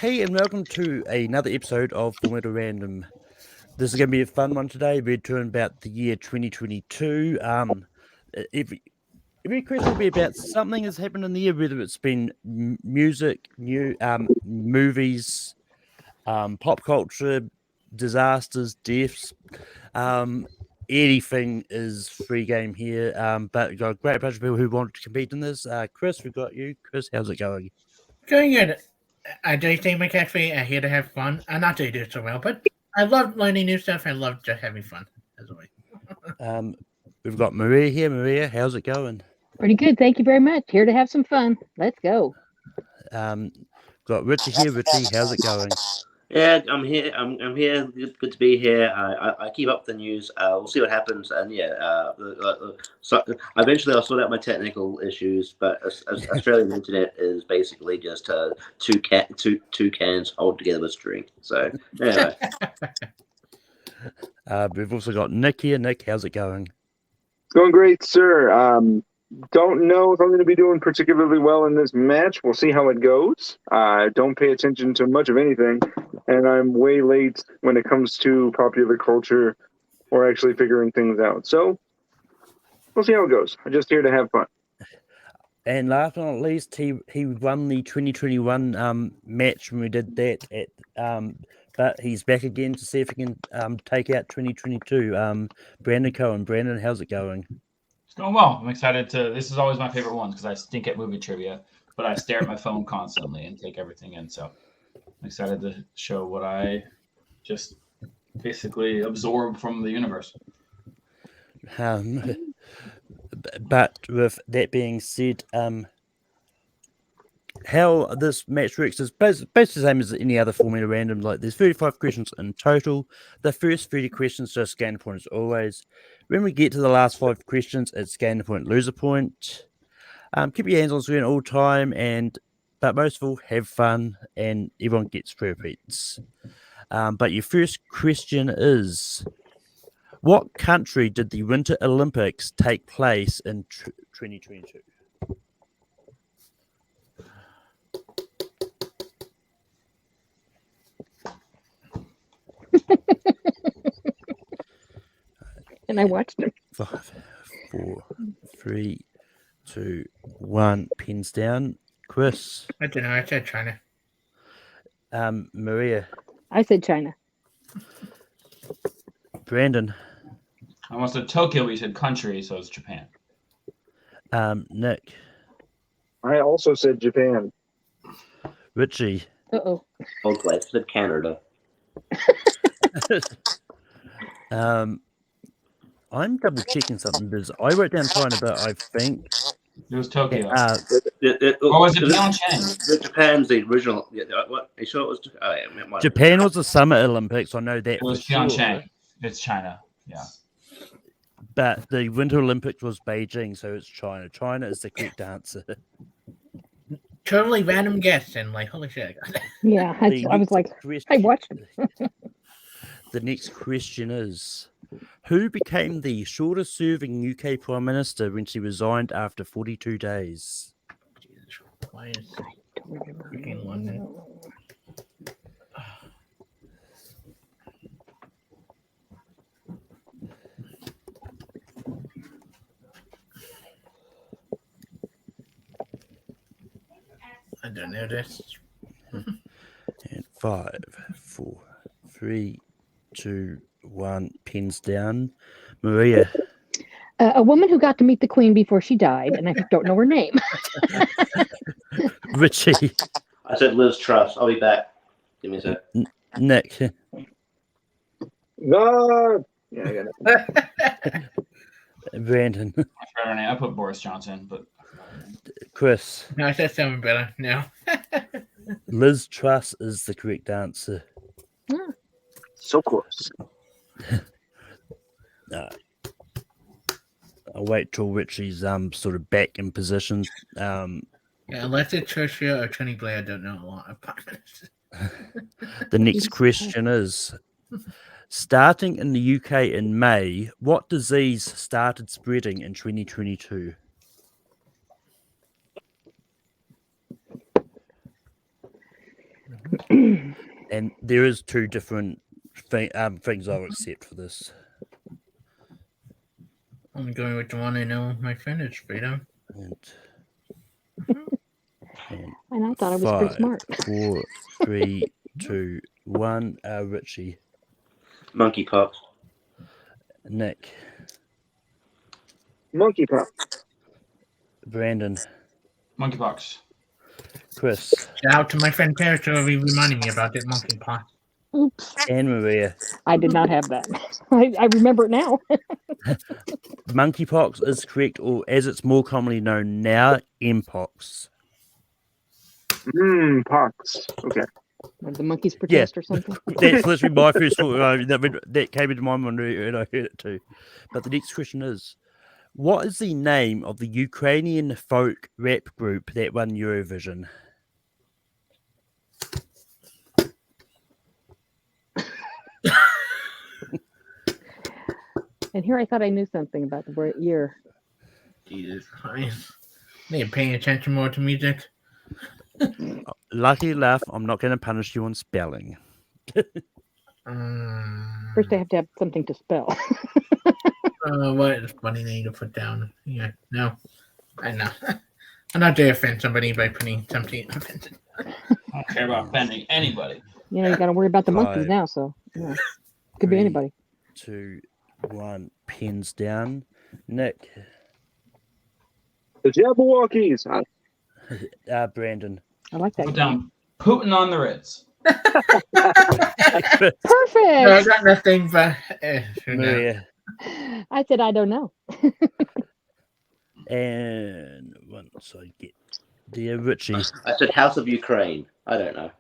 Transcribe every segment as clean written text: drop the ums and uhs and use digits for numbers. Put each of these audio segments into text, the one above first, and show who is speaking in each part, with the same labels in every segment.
Speaker 1: Hey, and welcome to another episode of Formula Random. This is going to be a fun one today. We're talking about the year 2022. Every question will be about something that's happened in the year, whether it's been music, movies, pop culture, disasters, deaths. Anything is free game here. But we've got a great bunch of people who want to compete in this. Chris, we've got you. Chris, how's it going?
Speaker 2: Going good. I do think McAfee are here to have fun. I not do so well, but I love learning new stuff. I love just having fun as always.
Speaker 1: We've got Maria here. Maria, how's it going?
Speaker 3: Pretty good. Thank you very much. Here to have some fun. Let's go.
Speaker 1: Got Richie here. Richie, how's it going?
Speaker 4: Yeah, I'm here. I'm here. Good to be here. I keep up the news. We'll see what happens. And so eventually I'll sort out my technical issues. But Australian internet is basically just two cans hold together with string. So anyway,
Speaker 1: we've also got Nick here. Nick, how's it going?
Speaker 5: It's going great, sir. Don't know if I'm going to be doing particularly well in this match. We'll see how it goes. Don't pay attention to much of anything, and I'm way late when it comes to popular culture or actually figuring things out. So we'll see how it goes. I'm just here to have fun.
Speaker 1: And last but not least, he won the 2021 match when we did that. But he's back again to see if he can take out 2022. Brandon Cohen. Brandon, how's it going?
Speaker 6: It's going well. I'm excited to. This is always my favorite one because I stink at movie trivia, but I stare at my phone constantly and take everything in. So I'm excited to show what I just basically absorb from the universe.
Speaker 1: But with that being said, how this match works is basically the same as any other Formula Random. Like, there's 35 questions in total. The first 30 questions just gain a point as always. When we get to the last 5 questions, it's gain a point, lose a point. Keep your hands on screen all time, but most of all, have fun, and everyone gets free repeats. But your first question is, what country did the Winter Olympics take place in 2022?
Speaker 3: And I watched him.
Speaker 1: 5, 4, 3, 2, 1. Pins down. Chris.
Speaker 2: I don't know. I said China.
Speaker 1: Maria.
Speaker 3: I said China.
Speaker 1: Brandon.
Speaker 6: I almost said Tokyo, but you said country, so it's Japan.
Speaker 1: Nick.
Speaker 5: I also said Japan.
Speaker 1: Richie.
Speaker 3: Uh-oh.
Speaker 4: okay, I said Canada.
Speaker 1: I'm double checking something because I wrote down China, but I think
Speaker 6: It was Tokyo.
Speaker 1: or
Speaker 6: or was it Pyeongchang?
Speaker 4: Japan's the original. What? Are you sure it was? Oh, yeah,
Speaker 1: Japan was the Summer Olympics. I know that.
Speaker 6: It was
Speaker 1: for
Speaker 6: Pyeongchang.
Speaker 1: sure.
Speaker 6: It's China. Yeah.
Speaker 1: But the Winter Olympics was Beijing, so it's China. China is the correct answer.
Speaker 2: Totally random guess, and like, holy shit.
Speaker 3: Yeah, I was like, I watched him.
Speaker 1: The next question is, who became the shortest serving UK Prime Minister when she resigned after 42 days?
Speaker 2: Jesus, why is
Speaker 3: I don't remember.
Speaker 2: freaking London? I don't know this.
Speaker 1: And 5, 4, 3, 2, 1. Pins down. Maria.
Speaker 3: A woman who got to meet the Queen before she died, and I don't know her name.
Speaker 1: Richie.
Speaker 4: I said Liz Truss. I'll be back. Give me a sec.
Speaker 1: Nick.
Speaker 5: No. Yeah, I got it.
Speaker 1: Brandon.
Speaker 6: I forgot her name. I put Boris Johnson, but
Speaker 1: Chris.
Speaker 2: No, I said something better. No.
Speaker 1: Liz Truss is the correct answer.
Speaker 5: So close.
Speaker 1: I'll wait till Richie's sort of back in position.
Speaker 2: Yeah, unless it's Churchill or Tony Blair, I don't know a lot about this.
Speaker 1: The next question is, starting in the UK in May, what disease started spreading in 2022? And there is two different things I'll accept for this.
Speaker 2: I'm going with the one I know my friend is freedom.
Speaker 1: And
Speaker 3: And I thought I was pretty
Speaker 1: 5,
Speaker 3: smart.
Speaker 1: 4, 3, 2, 1. Richie,
Speaker 4: Monkeypox.
Speaker 1: Nick,
Speaker 5: Monkeypox.
Speaker 1: Brandon,
Speaker 6: Monkeypox.
Speaker 1: Chris,
Speaker 2: Shout out to my friend Paris for reminding me about that monkey pot.
Speaker 3: Oops.
Speaker 1: and Maria.
Speaker 3: I did not have that. I remember it now.
Speaker 1: Monkeypox is correct, or as it's more commonly known now, Mpox.
Speaker 5: Pox. Okay.
Speaker 3: Or the monkeys protest or something.
Speaker 1: That's literally my first thought. That came into my mind when I heard it too. But the next question is, what is the name of the Ukrainian folk rap group that won Eurovision?
Speaker 3: And here I thought I knew something about the year.
Speaker 2: Jesus Christ. They're paying attention more to music.
Speaker 1: Lucky enough, I'm not going to punish you on spelling.
Speaker 3: First, I have to have something to spell.
Speaker 2: What is funny thing to put down? Yeah, no. I know. I'm not to offend somebody by putting something offensive.
Speaker 6: I don't care about offending anybody.
Speaker 3: You got to worry about the monkeys
Speaker 1: 5,
Speaker 3: now, so could be
Speaker 1: 3,
Speaker 3: anybody.
Speaker 1: 2, 1. Pens down. Nick,
Speaker 5: The Jabberwockies.
Speaker 1: Brandon.
Speaker 3: I like that.
Speaker 6: Put down Putin on the Ritz.
Speaker 3: Perfect.
Speaker 2: No, I got nothing, but who knows?
Speaker 1: Maria.
Speaker 3: I said I don't know.
Speaker 1: And once I get the Richie.
Speaker 4: I said House of Ukraine. I don't know.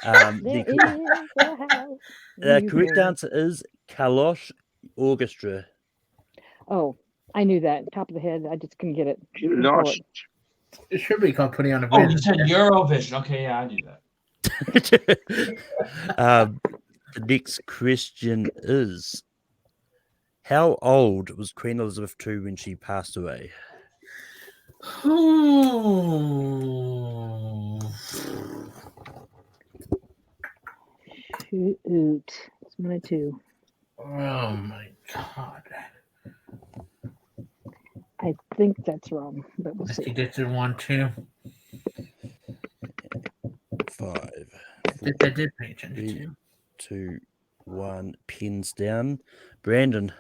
Speaker 3: There is a house.
Speaker 1: The correct answer is Kalosh Orchestra.
Speaker 3: Oh, I knew that. Top of the head. I just couldn't get it.
Speaker 5: Gosh.
Speaker 2: It should be called putting on a
Speaker 6: Oh,
Speaker 2: bridge.
Speaker 6: you said Eurovision. Okay, yeah, I knew that.
Speaker 1: The next question is, how old was Queen Elizabeth II when she passed away?
Speaker 3: Shoot. It's 1 and 2.
Speaker 2: Oh my god.
Speaker 3: I think that's wrong, but we'll
Speaker 2: I
Speaker 3: see.
Speaker 2: think this is 1, 2.
Speaker 1: 5,
Speaker 2: I did pay attention
Speaker 1: 2, 1. Pens down. Brandon,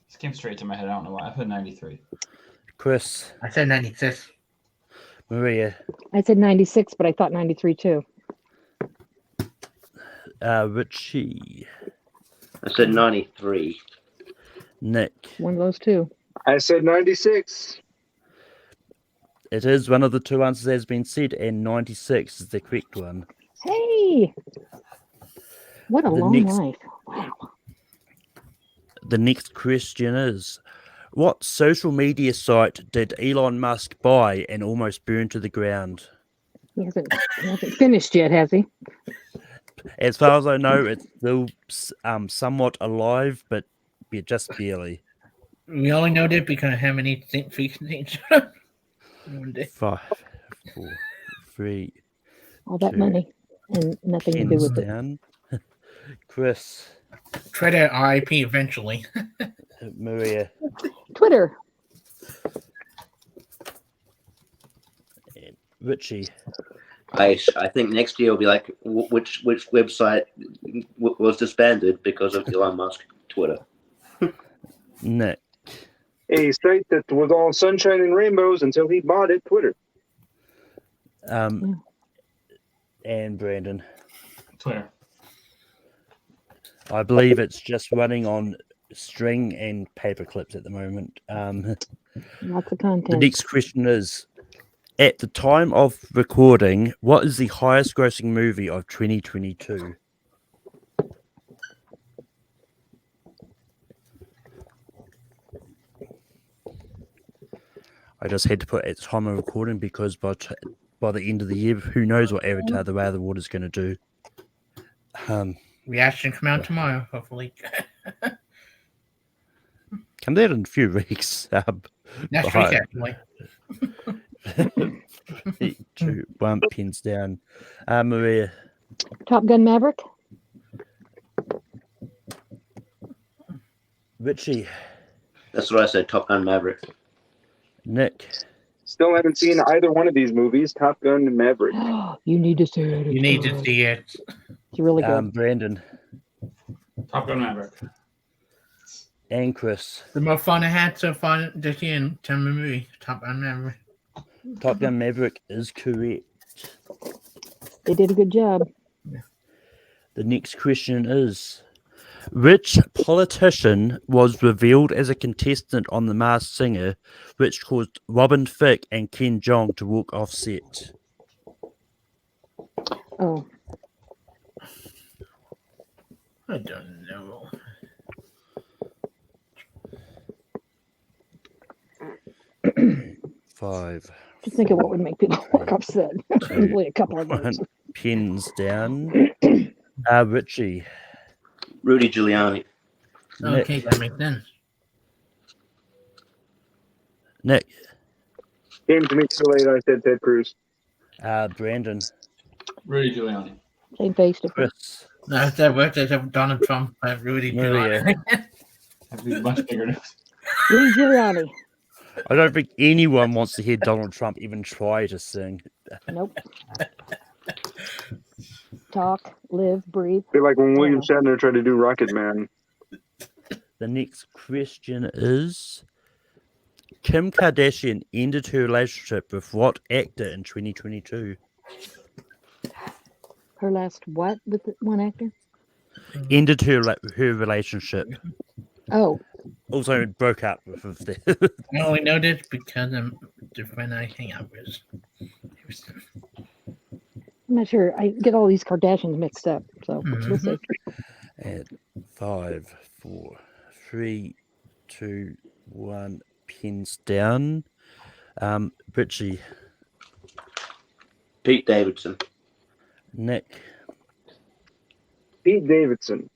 Speaker 6: This came straight to my head. I don't know why. I put 93.
Speaker 1: Chris,
Speaker 2: I said 96.
Speaker 1: Maria,
Speaker 3: I said 96, but I thought 93 too.
Speaker 1: Richie,
Speaker 4: I said 93.
Speaker 1: Nick.
Speaker 3: One of those two.
Speaker 5: I said 96.
Speaker 1: It is one of the two answers that has been said, and 96 is the correct one.
Speaker 3: Hey! What a
Speaker 1: The
Speaker 3: long
Speaker 1: next-
Speaker 3: life. Wow.
Speaker 1: The next question is, what social media site did Elon Musk buy and almost burn to the ground?
Speaker 3: He hasn't finished yet, has he?
Speaker 1: As far as I know, it's still somewhat alive, but just barely.
Speaker 2: We only know that because of how many feet.
Speaker 1: 5, 4, 3.
Speaker 3: All that
Speaker 1: 2,
Speaker 3: money and nothing to do
Speaker 1: Pens
Speaker 3: with it.
Speaker 1: down. Chris,
Speaker 2: Twitter RIP eventually.
Speaker 1: Maria,
Speaker 3: Twitter.
Speaker 1: and Richie.
Speaker 4: I think next year will be like which website was disbanded because of Elon Musk Twitter.
Speaker 1: Nick,
Speaker 5: A site that was all sunshine and rainbows until he bought it, Twitter.
Speaker 1: and Brandon.
Speaker 6: Twitter.
Speaker 1: I believe it's just running on string and paper clips at the moment.
Speaker 3: Lots of
Speaker 1: The
Speaker 3: content.
Speaker 1: next question is, at the time of recording, what is the highest grossing movie of 2022? I just had to put at the time of recording because by the end of the year, who knows what Avatar: The Way of the Water is going to do.
Speaker 2: Reaction come out tomorrow, hopefully.
Speaker 1: Come there in a few weeks.
Speaker 2: Next
Speaker 1: Right.
Speaker 2: week, actually.
Speaker 1: 3, 2, 1, pins down. Maria,
Speaker 3: Top Gun Maverick.
Speaker 1: Richie,
Speaker 4: That's what I said. Top Gun Maverick.
Speaker 1: Nick,
Speaker 5: Still haven't seen either one of these movies, Top Gun and Maverick.
Speaker 3: You need to see it.
Speaker 2: You need to see it.
Speaker 3: It's really good.
Speaker 1: Brandon,
Speaker 6: Top Gun Maverick.
Speaker 1: and Chris.
Speaker 2: The most fun I had so far this year in terms of movie, Top Gun Maverick.
Speaker 1: Top Gun Maverick is correct.
Speaker 3: They did a good job.
Speaker 1: The next question is: which politician was revealed as a contestant on The Masked Singer, which caused Robin Thicke and Ken Jeong to walk off set?
Speaker 3: Oh,
Speaker 2: I don't know.
Speaker 1: Five.
Speaker 3: just think of what would make people walk upset. Probably a couple of those.
Speaker 1: Pins down. Richie.
Speaker 4: Rudy Giuliani.
Speaker 2: Okay,
Speaker 1: Nick.
Speaker 2: that makes sense.
Speaker 1: Nick.
Speaker 5: Came to me so late, I said Ted Cruz.
Speaker 1: Brandon.
Speaker 6: Rudy Giuliani.
Speaker 3: Same face difference.
Speaker 1: Chris.
Speaker 2: No, that worked as Donald Trump, Rudy
Speaker 1: Maria.
Speaker 2: Giuliani.
Speaker 6: That'd be much bigger news.
Speaker 3: Rudy Giuliani.
Speaker 1: I don't think anyone wants to hear Donald Trump even try to sing.
Speaker 3: Nope. Talk, live, breathe.
Speaker 5: Be like when William Shatner tried to do Rocket Man.
Speaker 1: The next question is: Kim Kardashian ended her relationship with what actor in 2022?
Speaker 3: Her last what with the one actor?
Speaker 1: Ended her relationship.
Speaker 3: Oh,
Speaker 1: Also broke up with the.
Speaker 2: I only know this because the friend I hang out with.
Speaker 3: I'm not sure. I get all these Kardashians mixed up. So we'll see.
Speaker 1: At 5, 4, 3, 2, 1. Pins down. Richie.
Speaker 4: Pete Davidson.
Speaker 1: Nick.
Speaker 5: Pete Davidson.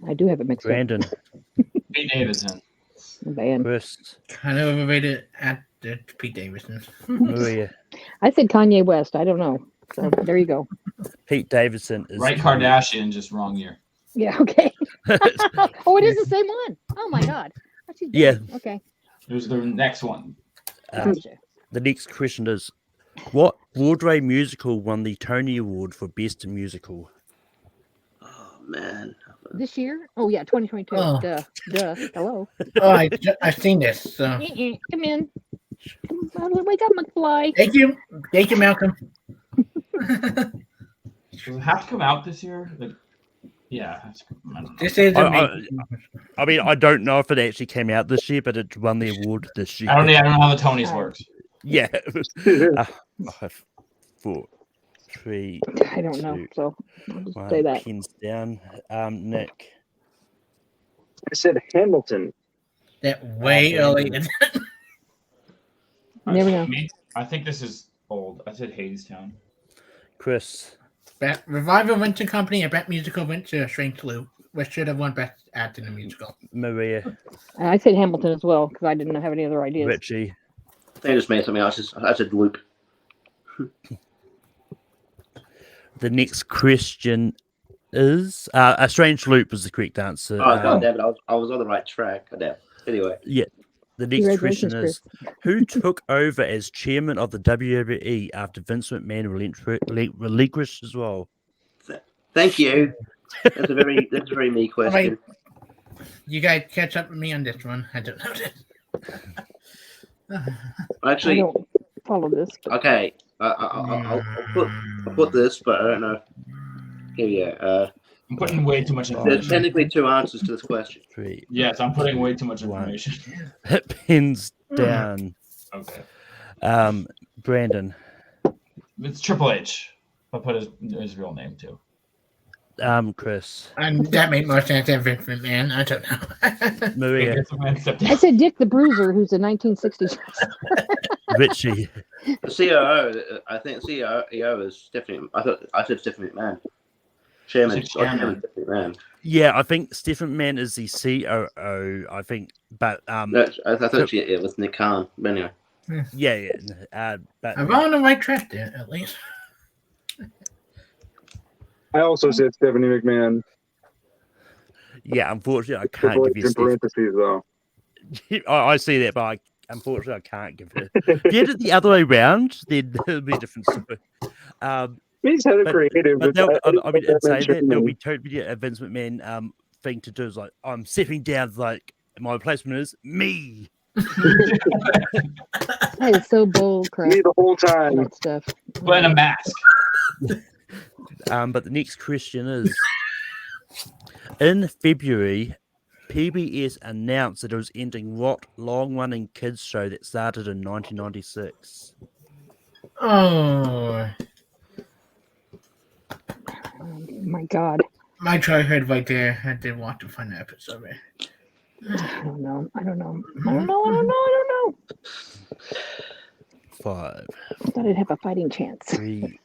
Speaker 3: I do have it mixed
Speaker 1: Brandon.
Speaker 6: Pete Davidson.
Speaker 3: up. Band.
Speaker 1: Chris.
Speaker 2: Kind of overrated at Pete Davidson.
Speaker 1: Maria.
Speaker 3: I said Kanye West. I don't know. So there you go.
Speaker 1: Pete Davidson is
Speaker 6: Right Kardashian, just wrong year.
Speaker 3: Yeah. Okay. Oh, it is the same one. Oh my God. What's he doing?
Speaker 1: Yeah.
Speaker 3: Okay.
Speaker 6: Who's the next one?
Speaker 3: Gotcha.
Speaker 1: The next question is: what Broadway musical won the Tony Award for Best Musical?
Speaker 4: Oh man.
Speaker 3: This year? Oh yeah, 2022.
Speaker 2: Oh.
Speaker 3: Duh. Hello.
Speaker 2: Oh, I've seen this. So.
Speaker 3: Come in. Come on, wake up, McFly.
Speaker 2: Thank you, Malcolm.
Speaker 6: Does it have to come out this year? Yeah. I don't know.
Speaker 2: This is
Speaker 1: I mean, I don't know if it actually came out this year, but it won the award this year.
Speaker 6: I don't know how the Tonys works.
Speaker 1: Yeah. 5, 4, 3.
Speaker 3: I don't know.
Speaker 1: 2,
Speaker 3: So I'll just
Speaker 1: 1.
Speaker 3: say that.
Speaker 1: Pins down. Nick.
Speaker 5: I said Hamilton.
Speaker 2: that way early.
Speaker 3: Never know.
Speaker 6: I think this is old. I said Hadestown.
Speaker 1: Chris.
Speaker 2: Revival went to Company, and Best Musical went to Strange Blue, which should have won Best Actor in a Musical.
Speaker 1: Maria.
Speaker 3: I said Hamilton as well because I didn't have any other ideas.
Speaker 1: Richie.
Speaker 4: They just made something else. I said Luke.
Speaker 1: The next question is: a strange loop was the correct answer.
Speaker 4: Oh, God damn it. I was on the right track. Damn. Anyway.
Speaker 1: Yeah. The next question
Speaker 3: Congratulations,
Speaker 1: is: who took over as chairman of the WWE after Vince McMahon relinquished as well?
Speaker 4: Thank you. That's a very me question.
Speaker 2: You guys catch up with me on this one. I don't know this.
Speaker 4: Actually,
Speaker 3: I don't follow this. But
Speaker 4: okay. I'll put this, but I don't know. Here,
Speaker 6: I'm putting way too much
Speaker 4: there's
Speaker 6: information.
Speaker 4: technically two answers to this question.
Speaker 1: 3.
Speaker 6: Yes, I'm putting way too much
Speaker 1: One.
Speaker 6: information.
Speaker 1: Pins down.
Speaker 6: Okay.
Speaker 1: Brandon.
Speaker 6: It's Triple H. I'll put his real name too.
Speaker 1: Chris.
Speaker 2: And that made more sense than Vince McMahon. I don't know.
Speaker 1: Maria.
Speaker 3: I said Dick the Bruiser, who's a 1960s.
Speaker 1: Richie.
Speaker 4: The COO, I think COO is Stephanie. I said Stephanie McMahon. Chairman.
Speaker 6: Chairman.
Speaker 4: Stephanie McMahon.
Speaker 1: Yeah, I think Stephen McMahon is the COO. I think, but
Speaker 4: No, I thought it was Nick Khan. But anyway.
Speaker 1: yeah. But
Speaker 2: I'm on the right track there, at least.
Speaker 5: I also said Stephanie McMahon.
Speaker 1: Yeah, unfortunately, I
Speaker 5: The
Speaker 1: can't give you
Speaker 5: in
Speaker 1: Steph.
Speaker 5: parentheses, though.
Speaker 1: I see that, but unfortunately, I can't give her. If you had it the other way around, then it'll be a different story.
Speaker 5: He's had a creative.
Speaker 1: But I mean, in saying that, there'll
Speaker 5: mentioned-
Speaker 1: be totally a Vince McMahon thing to do is like, I'm stepping down, like, my replacement is me.
Speaker 3: That is so bull crap.
Speaker 5: Me the whole time.
Speaker 3: That stuff.
Speaker 6: Wearing a mask.
Speaker 1: But the next question is, in February, PBS announced that it was ending what long-running kids show that started in 1996?
Speaker 2: Oh,
Speaker 3: Oh my God.
Speaker 2: my childhood right there. I did want to find that episode.
Speaker 3: I don't know. I don't know.
Speaker 1: 5,
Speaker 3: I thought I'd have a fighting chance.
Speaker 1: 3,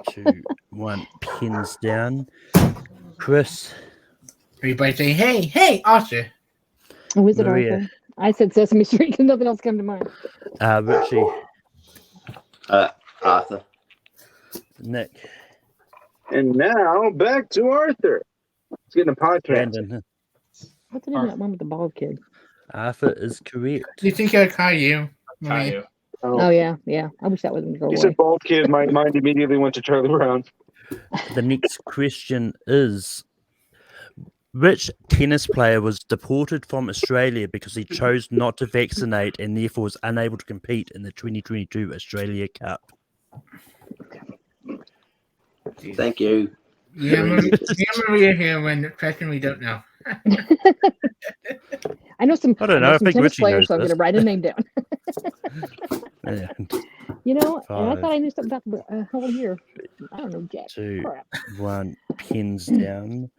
Speaker 1: 2, 1. Pins down. Chris,
Speaker 2: Everybody say, hey, Arthur.
Speaker 3: Oh, is it
Speaker 1: Maria.
Speaker 3: Arthur? I said Sesame Street because nothing else came to mind.
Speaker 1: Richie,
Speaker 4: Arthur.
Speaker 1: Nick,
Speaker 5: And now back to Arthur. He's getting a podcast.
Speaker 1: Brandon.
Speaker 3: What's the name of that one with the bald kid?
Speaker 1: Arthur is correct.
Speaker 2: Do you think I'll call you? Maria?
Speaker 6: Caillou.
Speaker 3: Oh yeah. I wish that wouldn't go
Speaker 5: You
Speaker 3: away.
Speaker 5: said bald kid. My mind immediately went to Charlie Brown.
Speaker 1: The next question is, which tennis player was deported from Australia because he chose not to vaccinate and therefore was unable to compete in the 2022 Australia Cup?
Speaker 4: Thank you.
Speaker 2: Yeah, Maria here when the question we don't know.
Speaker 3: I know some.
Speaker 1: I don't know. I
Speaker 3: some
Speaker 1: think
Speaker 3: tennis
Speaker 1: Richie
Speaker 3: players,
Speaker 1: knows
Speaker 3: so I'm going
Speaker 1: this.
Speaker 3: to write a name down.
Speaker 1: And
Speaker 3: You know, and I
Speaker 1: 5,
Speaker 3: thought I knew something about the whole year. I don't know, Jack.
Speaker 1: 2,
Speaker 3: Crap.
Speaker 1: 1. Pins down.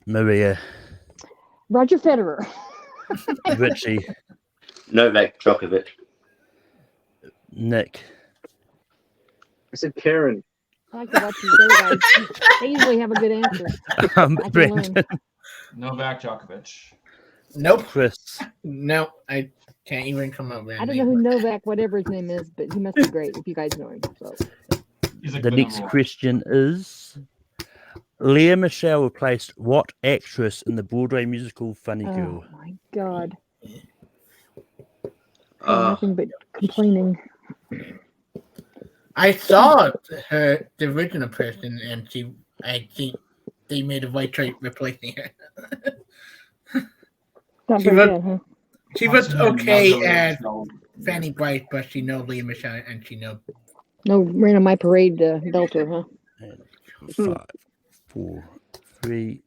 Speaker 1: Maria,
Speaker 3: Roger Federer.
Speaker 1: Richie,
Speaker 4: Novak Djokovic.
Speaker 1: Nick,
Speaker 5: I said Karen.
Speaker 3: I like to watch these other guys. They usually have a good answer. I can learn.
Speaker 1: Brandon,
Speaker 6: Novak Djokovic.
Speaker 2: Nope.
Speaker 1: Chris,
Speaker 2: No, I can't even come up with
Speaker 3: I don't know who Novak, whatever his name is, but he must be great if you guys know him. So
Speaker 6: He's like
Speaker 1: the next question is, Lea Michele replaced what actress in the Broadway musical Funny Girl?
Speaker 3: oh my God.
Speaker 4: Uh,
Speaker 3: Nothing but complaining.
Speaker 2: I saw the original person, and I think they made a right choice replacing her.
Speaker 3: Not
Speaker 2: She
Speaker 3: very
Speaker 2: was-
Speaker 3: good, huh?
Speaker 2: She was okay as Fanny Bright, but she knows Leah Michelle, and she knows.
Speaker 3: No ran on my parade belter, huh?
Speaker 1: 5, 4, 3,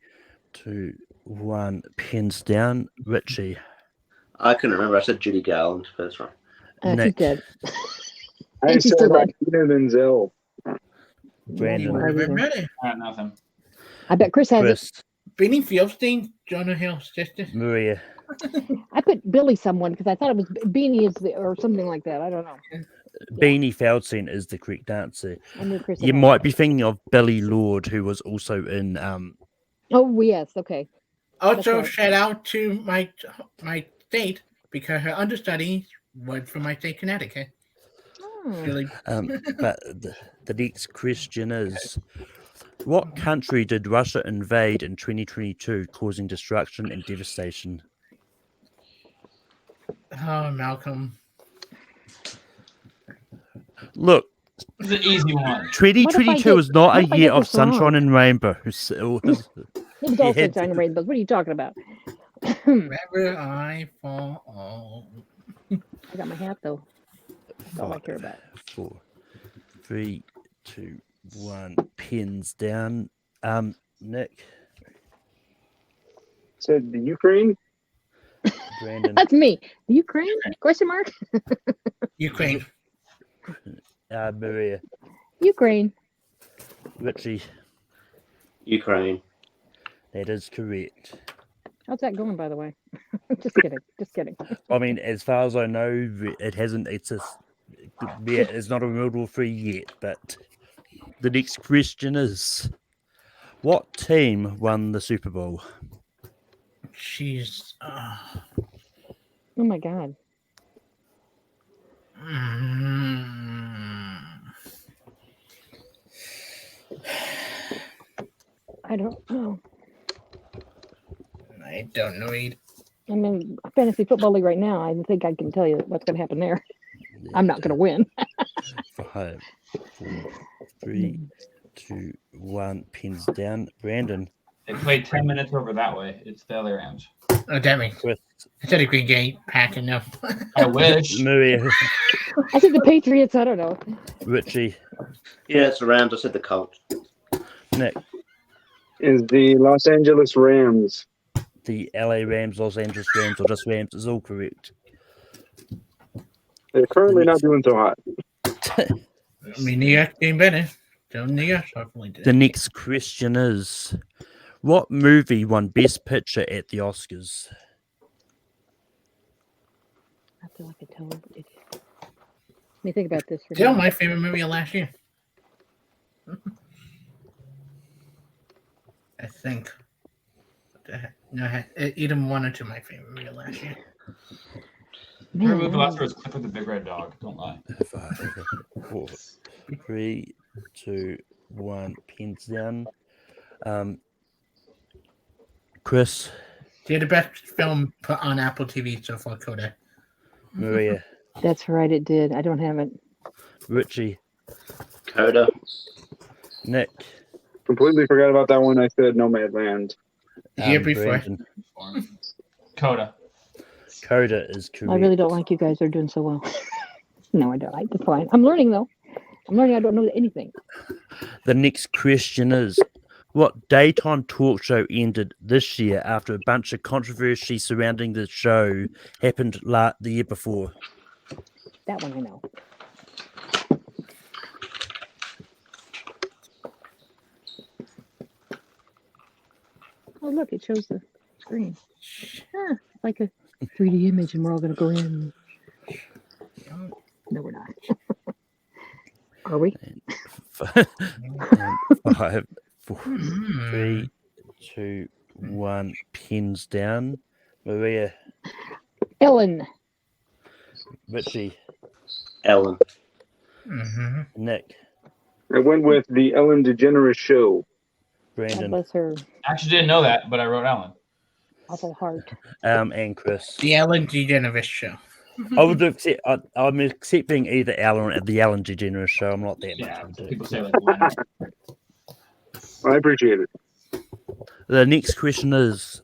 Speaker 1: 2, 1. Pins down. Richie,
Speaker 4: I couldn't remember. I said Judy Garland first one.
Speaker 3: She's
Speaker 1: Nick,
Speaker 3: dead.
Speaker 5: I
Speaker 3: She's
Speaker 5: said
Speaker 3: still dead.
Speaker 5: Martina Menzel.
Speaker 1: Brandon,
Speaker 3: Yeah.
Speaker 2: Ready?
Speaker 6: Nothing.
Speaker 3: I bet Chris has it.
Speaker 1: Chris,
Speaker 2: Beanie Fieldstein, Jonah Hill's sister.
Speaker 1: Maria,
Speaker 3: I put Billy someone because I thought it was Beanie or something like that. I don't know.
Speaker 1: Beanie Feldstein is the correct answer.
Speaker 3: I knew Chris.
Speaker 1: You
Speaker 3: had
Speaker 1: might
Speaker 3: it.
Speaker 1: be thinking of Billy Lord, who was also in
Speaker 3: Oh yes, okay.
Speaker 2: Also,
Speaker 3: right.
Speaker 2: shout out to my state because her understudy was from my state, Connecticut.
Speaker 3: Oh.
Speaker 2: Really,
Speaker 1: but the next question is, what country did Russia invade in 2022, causing destruction and devastation?
Speaker 2: oh Malcolm.
Speaker 1: Look,
Speaker 6: It's an easy one.
Speaker 1: 2022 was not
Speaker 3: what
Speaker 1: a
Speaker 3: if I
Speaker 1: year
Speaker 3: get
Speaker 1: of
Speaker 3: this wrong?
Speaker 1: sunshine and rainbows. It was,
Speaker 3: It was all
Speaker 1: had
Speaker 3: sunshine and rainbows. What are you talking about?
Speaker 2: Wherever I fall.
Speaker 3: I got my hat though. That's all I care about.
Speaker 1: 4, 3, 2, 1. Pins down. Nick,
Speaker 5: Said the Ukraine.
Speaker 1: Brandon,
Speaker 3: That's me. Ukraine? Question mark?
Speaker 2: Ukraine.
Speaker 1: Maria,
Speaker 3: Ukraine.
Speaker 1: Richie.
Speaker 4: Ukraine.
Speaker 1: That is correct.
Speaker 3: How's that going, by the way? Just kidding. Just kidding.
Speaker 1: I mean, as far as I know, it hasn't. It's not a World War III yet. But the next question is, what team won the Super Bowl?
Speaker 2: She's.
Speaker 3: Oh my God. I don't know.
Speaker 2: I don't know either.
Speaker 3: I'm in a fantasy football league right now. I think I can tell you what's going to happen there. I'm not going to win.
Speaker 1: 5, 4, 3, 2, 1. Pins down. Brandon.
Speaker 6: They played 10 minutes over that way. It's the LA Rams.
Speaker 2: Oh, damn me.
Speaker 1: Chris.
Speaker 2: I said a Green Bay Pack enough.
Speaker 6: I wish.
Speaker 1: Maria.
Speaker 3: I think the Patriots. I don't know.
Speaker 1: Richie.
Speaker 4: Yeah, it's the Rams. I said the Colts.
Speaker 1: Nick.
Speaker 5: Is the Los Angeles Rams.
Speaker 1: The LA Rams, Los Angeles Rams, or just Rams is all correct.
Speaker 5: They're currently not doing so hot.
Speaker 2: I mean, New York doing better. So New York hopefully did.
Speaker 1: The next question is, what movie won Best Picture at the Oscars?
Speaker 3: I feel like I tell them. Let me think about this. For
Speaker 2: Still
Speaker 3: now.
Speaker 2: my favorite movie of last year. I think. What the heck? No, either one or two of my favorite movie of last year.
Speaker 6: My
Speaker 3: Man,
Speaker 6: movie last year was Clip with the Big Red Dog. Don't lie.
Speaker 1: 5, 4, 3, 2, 1. Pins down. Chris.
Speaker 2: They're the best film put on Apple TV so far, Coda.
Speaker 1: Maria.
Speaker 3: that's right. It did. I don't have it.
Speaker 1: Richie.
Speaker 4: Coda.
Speaker 1: Nick.
Speaker 5: Completely forgot about that one. I said Nomadland.
Speaker 2: The year before.
Speaker 1: Brandon.
Speaker 6: Coda.
Speaker 1: Coda is correct.
Speaker 3: I really don't like you guys. Are doing so well. No, I don't. It's fine. I'm learning though. I'm learning. I don't know anything.
Speaker 1: The next question is, what daytime talk show ended this year after a bunch of controversy surrounding the show happened the year before?
Speaker 3: That one I know. Oh, look, it shows the screen. Ah, like a 3D image, and we're all going to go in. No, we're not. Are we?
Speaker 1: 5, 4, 3, 2, 1. Pins down. Maria.
Speaker 3: Ellen.
Speaker 1: Richie.
Speaker 4: Ellen.
Speaker 2: Mm-hmm.
Speaker 1: Nick.
Speaker 5: I went with the Ellen DeGeneres Show.
Speaker 3: God
Speaker 1: Brandon.
Speaker 3: bless her
Speaker 6: I actually didn't know that, but I wrote Alan.
Speaker 3: awful heart.
Speaker 1: And Chris.
Speaker 2: The Ellen DeGeneres Show.
Speaker 1: I would accept. I'm accepting either Alan or the Alan DeGeneres Show. I'm not that much
Speaker 6: Yeah,
Speaker 1: of a dick.
Speaker 6: people say like, why not?
Speaker 5: I appreciate it.
Speaker 1: The next question is,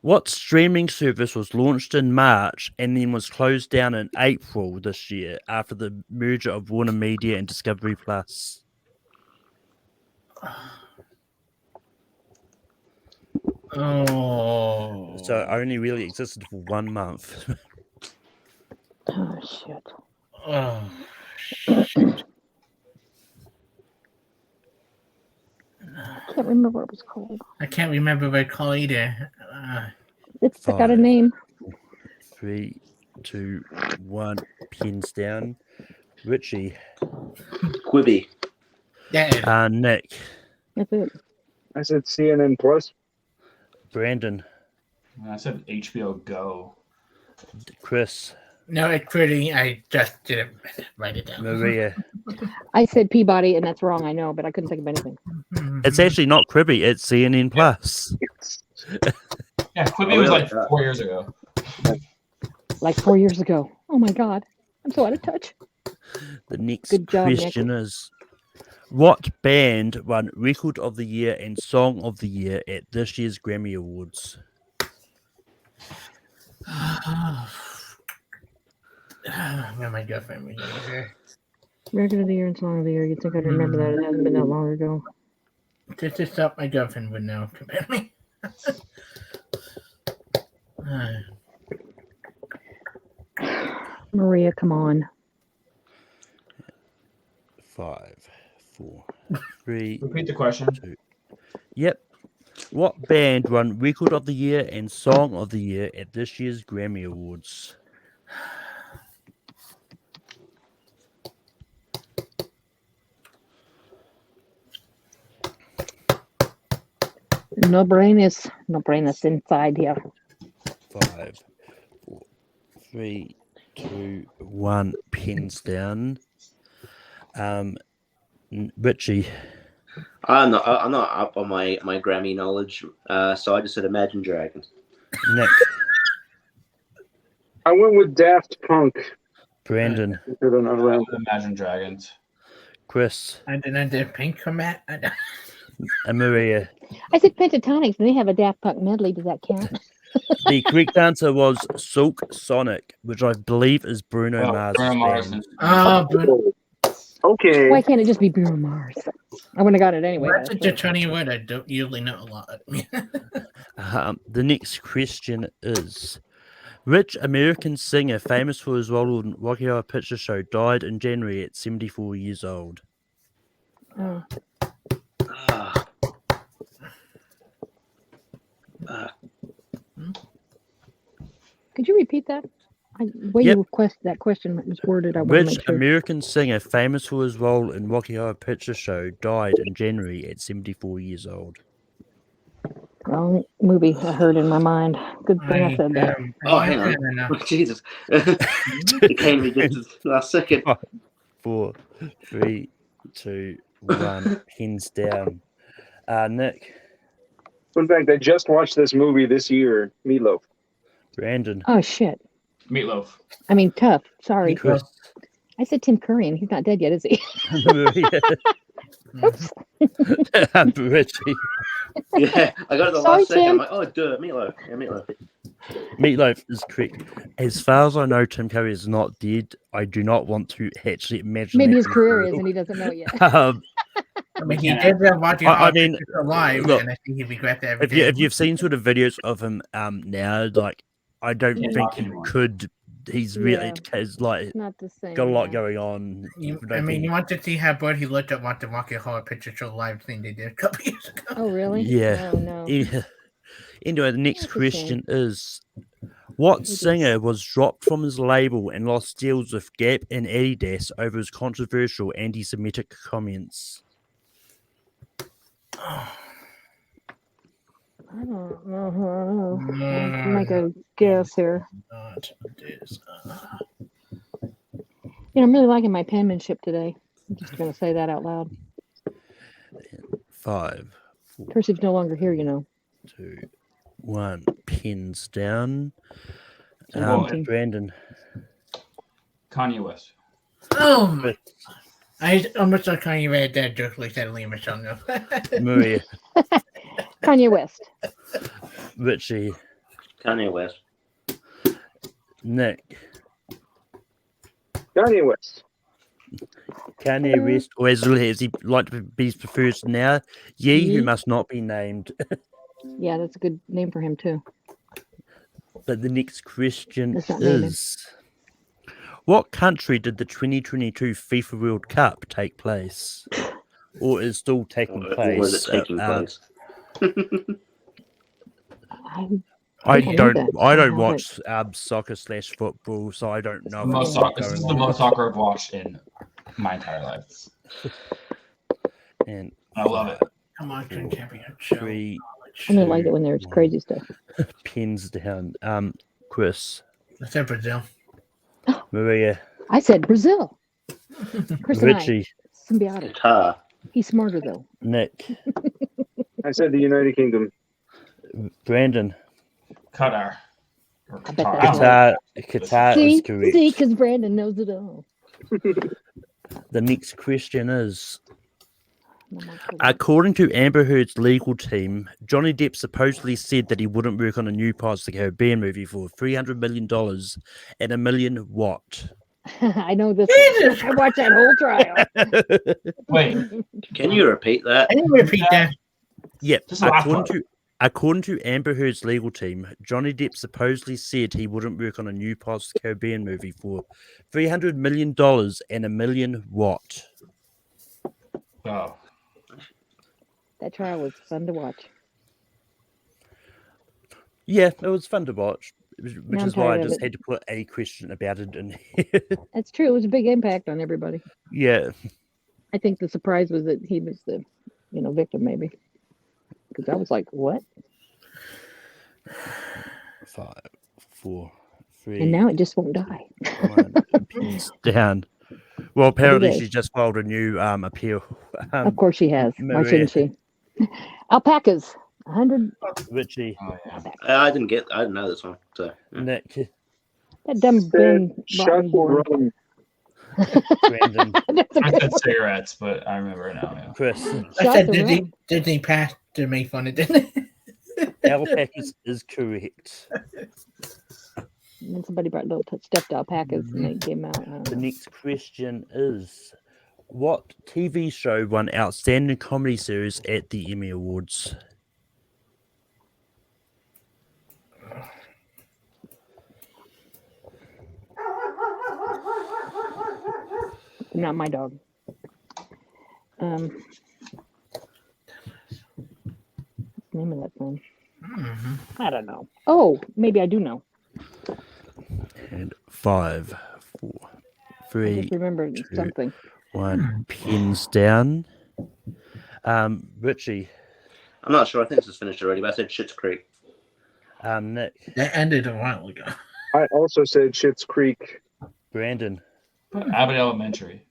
Speaker 1: what streaming service was launched in March and then was closed down in April this year after the merger of Warner Media and Discovery Plus?
Speaker 2: Oh.
Speaker 1: So it only really existed for 1 month.
Speaker 3: Oh, shit.
Speaker 2: Oh.
Speaker 3: I can't remember what it was called.
Speaker 2: I can't remember what it's called either.
Speaker 3: It's got a
Speaker 1: 5,
Speaker 3: name.
Speaker 1: 3, 2, 1. Pins down. Richie.
Speaker 4: Quibi.
Speaker 2: Yeah.
Speaker 1: Nick.
Speaker 3: That's it.
Speaker 5: I said CNN Plus.
Speaker 1: Brandon.
Speaker 6: And I said HBO Go.
Speaker 1: Chris.
Speaker 2: No, it's pretty. I just didn't write it down.
Speaker 1: Maria.
Speaker 3: I said Peabody, and that's wrong. I know, but I couldn't think of anything.
Speaker 1: It's actually not Quibi. It's CNN Plus.
Speaker 6: Yeah, Quibi
Speaker 4: Oh,
Speaker 6: was
Speaker 4: really?
Speaker 6: like 4 years ago.
Speaker 3: Like 4 years ago. Oh my God. I'm so out of touch.
Speaker 1: The next
Speaker 3: Good job, Nick.
Speaker 1: question is, what band won Record of the Year and Song of the Year at this year's Grammy Awards?
Speaker 2: Where my girlfriend was here.
Speaker 3: Record of the year and song of the year. You'd think I'd remember that. It hasn't been that long ago.
Speaker 2: Just to stop, my girlfriend would know. Apparently.
Speaker 3: Maria, come on.
Speaker 1: 5, 4, 3.
Speaker 6: Repeat the question.
Speaker 1: 2. Yep. What band won Record of the Year and Song of the Year at this year's Grammy Awards?
Speaker 3: No brain is inside here.
Speaker 1: 5, 4, 3, 2, 1. Pins down. Richie.
Speaker 4: I'm not up on my Grammy knowledge, so I just said Imagine Dragons.
Speaker 1: Nick,
Speaker 5: I went with Daft Punk.
Speaker 1: Brandon,
Speaker 5: They're not around.
Speaker 6: Imagine Dragons.
Speaker 1: Chris,
Speaker 2: I didn't do Pink Comet.
Speaker 1: and Maria.
Speaker 3: I said Pentatonics, and they have a Daft Punk medley. Does that count?
Speaker 1: The correct answer was Silk Sonic, which I believe is Bruno
Speaker 6: Oh,
Speaker 1: Mars'
Speaker 6: Bruno Mars
Speaker 1: band.
Speaker 2: Oh, but
Speaker 5: Okay.
Speaker 3: Why can't it just be Bruno Mars? I wouldn't have got it anyway.
Speaker 2: that's
Speaker 3: though,
Speaker 2: such a
Speaker 3: so.
Speaker 2: funny word. I don't usually know a lot.
Speaker 1: The next question is: which American singer famous for his role in Rocky Horror Picture Show died in January at 74 years old?
Speaker 3: Oh.
Speaker 4: Ah.
Speaker 3: Could you repeat that? The way
Speaker 1: Yep.
Speaker 3: that question was worded, I want to
Speaker 1: Which
Speaker 3: make sure.
Speaker 1: American singer famous for his role in Rocky Horror Picture Show died in January at 74 years old?
Speaker 3: Wrong movie I heard in my mind. Good thing I said that.
Speaker 4: Oh, hang on. Jesus. It came to me just last second.
Speaker 1: 4, 3, 2, 1. Pins down. Nick,
Speaker 5: In fact, I just watched this movie this year, Meatloaf.
Speaker 1: Brandon,
Speaker 3: Oh shit!
Speaker 6: Meatloaf.
Speaker 3: I mean, tough. Sorry,
Speaker 1: Chris,
Speaker 3: I said Tim Curry, and he's not dead yet, is he?
Speaker 1: Maria,
Speaker 3: Oops.
Speaker 1: Richie.
Speaker 4: Yeah, I got it the
Speaker 3: Sorry,
Speaker 4: last second.
Speaker 3: Tim.
Speaker 4: I'm like, oh, duh, Meatloaf. Yeah, Meatloaf.
Speaker 1: Meatloaf is correct. As far as I know, Tim Curry is not dead. I do not want to actually imagine.
Speaker 3: Maybe
Speaker 1: that
Speaker 3: his
Speaker 1: being
Speaker 3: career is,
Speaker 1: real.
Speaker 3: and he doesn't know it yet.
Speaker 2: I mean, he did watch it
Speaker 1: I mean,
Speaker 2: alive,
Speaker 1: look,
Speaker 2: and I think he'd regret that every
Speaker 1: if
Speaker 2: day.
Speaker 1: you've seen sort of videos of him now, like I don't
Speaker 6: Can't
Speaker 1: think
Speaker 6: talk
Speaker 1: he
Speaker 6: anymore.
Speaker 1: could. He's really
Speaker 3: Yeah.
Speaker 1: has like
Speaker 3: It's not the same.
Speaker 1: got a lot
Speaker 3: yeah.
Speaker 1: going on.
Speaker 2: I mean, you want to see how good he looked at what the Rocky Horror Picture Show live thing they did a couple years ago.
Speaker 3: Oh really?
Speaker 1: Yeah.
Speaker 3: Oh no.
Speaker 1: Yeah. Anyway, the next
Speaker 3: That's a
Speaker 1: question is: what
Speaker 3: It is.
Speaker 1: singer was dropped from his label and lost deals with Gap and Adidas over his controversial anti-Semitic comments?
Speaker 3: I don't know. I'll make a guess here.
Speaker 2: Not this.
Speaker 3: I'm really liking my penmanship today. I'm just going to say that out loud.
Speaker 1: 5, 4,
Speaker 3: Cursive's no longer here,
Speaker 1: 2, 1. Pins down.
Speaker 3: Seventeen.
Speaker 1: Brandon.
Speaker 6: Kanye West.
Speaker 2: Oh my! I almost thought Kanye read that joke like that Liam Michelle.
Speaker 1: Maria.
Speaker 3: Kanye West.
Speaker 1: Richie.
Speaker 4: Kanye West.
Speaker 1: Nick.
Speaker 5: Kanye West.
Speaker 1: Kanye West, or as he like to be preferred now, Ye, who
Speaker 3: Ye.
Speaker 1: must not be named.
Speaker 3: Yeah, that's a good name for him too.
Speaker 1: But the next question
Speaker 3: Let's not name him.
Speaker 1: is: what country did the 2022 FIFA World Cup take place, or is still taking place?
Speaker 4: Was it taking place?
Speaker 1: I
Speaker 3: think I know
Speaker 1: don't.
Speaker 3: that.
Speaker 1: I don't
Speaker 3: I
Speaker 1: watch soccer/football, so I don't know.
Speaker 6: The most
Speaker 1: what's
Speaker 6: soccer, this is
Speaker 1: going
Speaker 6: the
Speaker 1: on.
Speaker 6: most soccer I've watched in my entire life.
Speaker 1: And
Speaker 6: I love it.
Speaker 2: Come on, champion show.
Speaker 1: 3
Speaker 3: I really like it when there's crazy stuff.
Speaker 1: pins down. Chris,
Speaker 2: I said Brazil.
Speaker 1: Maria,
Speaker 3: I said Brazil. Chris and I,
Speaker 1: Richie,
Speaker 3: symbiotic.
Speaker 4: Qatar.
Speaker 3: He's smarter though.
Speaker 1: Nick,
Speaker 5: I said the United Kingdom.
Speaker 1: Brandon.
Speaker 6: Qatar. Or
Speaker 3: I bet
Speaker 6: Qatar.
Speaker 3: that's
Speaker 6: I don't know.
Speaker 1: Qatar
Speaker 3: See,
Speaker 1: is correct.
Speaker 3: because Brandon knows it all.
Speaker 1: The next question is:
Speaker 3: No more kidding.
Speaker 1: according to Amber Heard's legal team, Johnny Depp supposedly said that he wouldn't work on a new Pirates of the Caribbean movie for $300 million and $1 million what?
Speaker 3: I know this.
Speaker 2: Jesus
Speaker 3: I watched that whole trial.
Speaker 6: Wait,
Speaker 4: Can you repeat that?
Speaker 2: I didn't repeat that.
Speaker 1: Yep.
Speaker 6: Just the last part.
Speaker 1: According to Amber Heard's legal team, Johnny Depp supposedly said he wouldn't work on a new Pirates of the Caribbean movie for $300 million and $1 million what?
Speaker 6: oh,
Speaker 3: That trial was fun to watch.
Speaker 1: Yeah, it was fun to watch, which
Speaker 3: I'm
Speaker 1: is why I
Speaker 3: tired of
Speaker 1: just
Speaker 3: it.
Speaker 1: had to put a question about it in here.
Speaker 3: That's true. It was a big impact on everybody.
Speaker 1: Yeah.
Speaker 3: I think the surprise was that he was the, victim maybe. Because I was like, what?
Speaker 1: 5, 4, 3.
Speaker 3: And now it just won't die.
Speaker 1: 1. Pins down. Well, apparently
Speaker 3: day.
Speaker 1: she just filed a new appeal.
Speaker 3: Of course she has. Why
Speaker 1: Maria.
Speaker 3: shouldn't she? Alpacas. 100.
Speaker 1: Richie,
Speaker 6: Oh yeah.
Speaker 4: I didn't know this one. So yeah.
Speaker 1: Nick,
Speaker 3: That dumb Ben brought me
Speaker 5: Shuffle
Speaker 3: one.
Speaker 5: run.
Speaker 1: Brandon,
Speaker 3: That's a
Speaker 6: I
Speaker 3: good
Speaker 6: said
Speaker 3: one.
Speaker 6: cigarettes, but I remember it now. Yeah.
Speaker 1: Chris.
Speaker 2: I
Speaker 3: Shots
Speaker 2: said
Speaker 3: are wrong.
Speaker 2: Disney passed to make fun of Disney.
Speaker 1: Alpacas is correct.
Speaker 3: And then somebody brought little stuffed alpacas and they came out. I don't
Speaker 1: The
Speaker 3: know.
Speaker 1: next question is, what TV show won Outstanding Comedy Series at the Emmy Awards?
Speaker 3: Not my dog. What's the name of that thing? I don't know. Oh, maybe I do know.
Speaker 1: And 5, 4,
Speaker 3: I
Speaker 1: 3,
Speaker 3: just remember something.
Speaker 1: 1. Pins down. Richie,
Speaker 4: I'm not sure. I think this is finished already, but I said Schitt's Creek.
Speaker 1: Nick,
Speaker 2: That ended a while ago.
Speaker 5: I also said Schitt's Creek.
Speaker 1: Brandon,
Speaker 6: Abbott Elementary.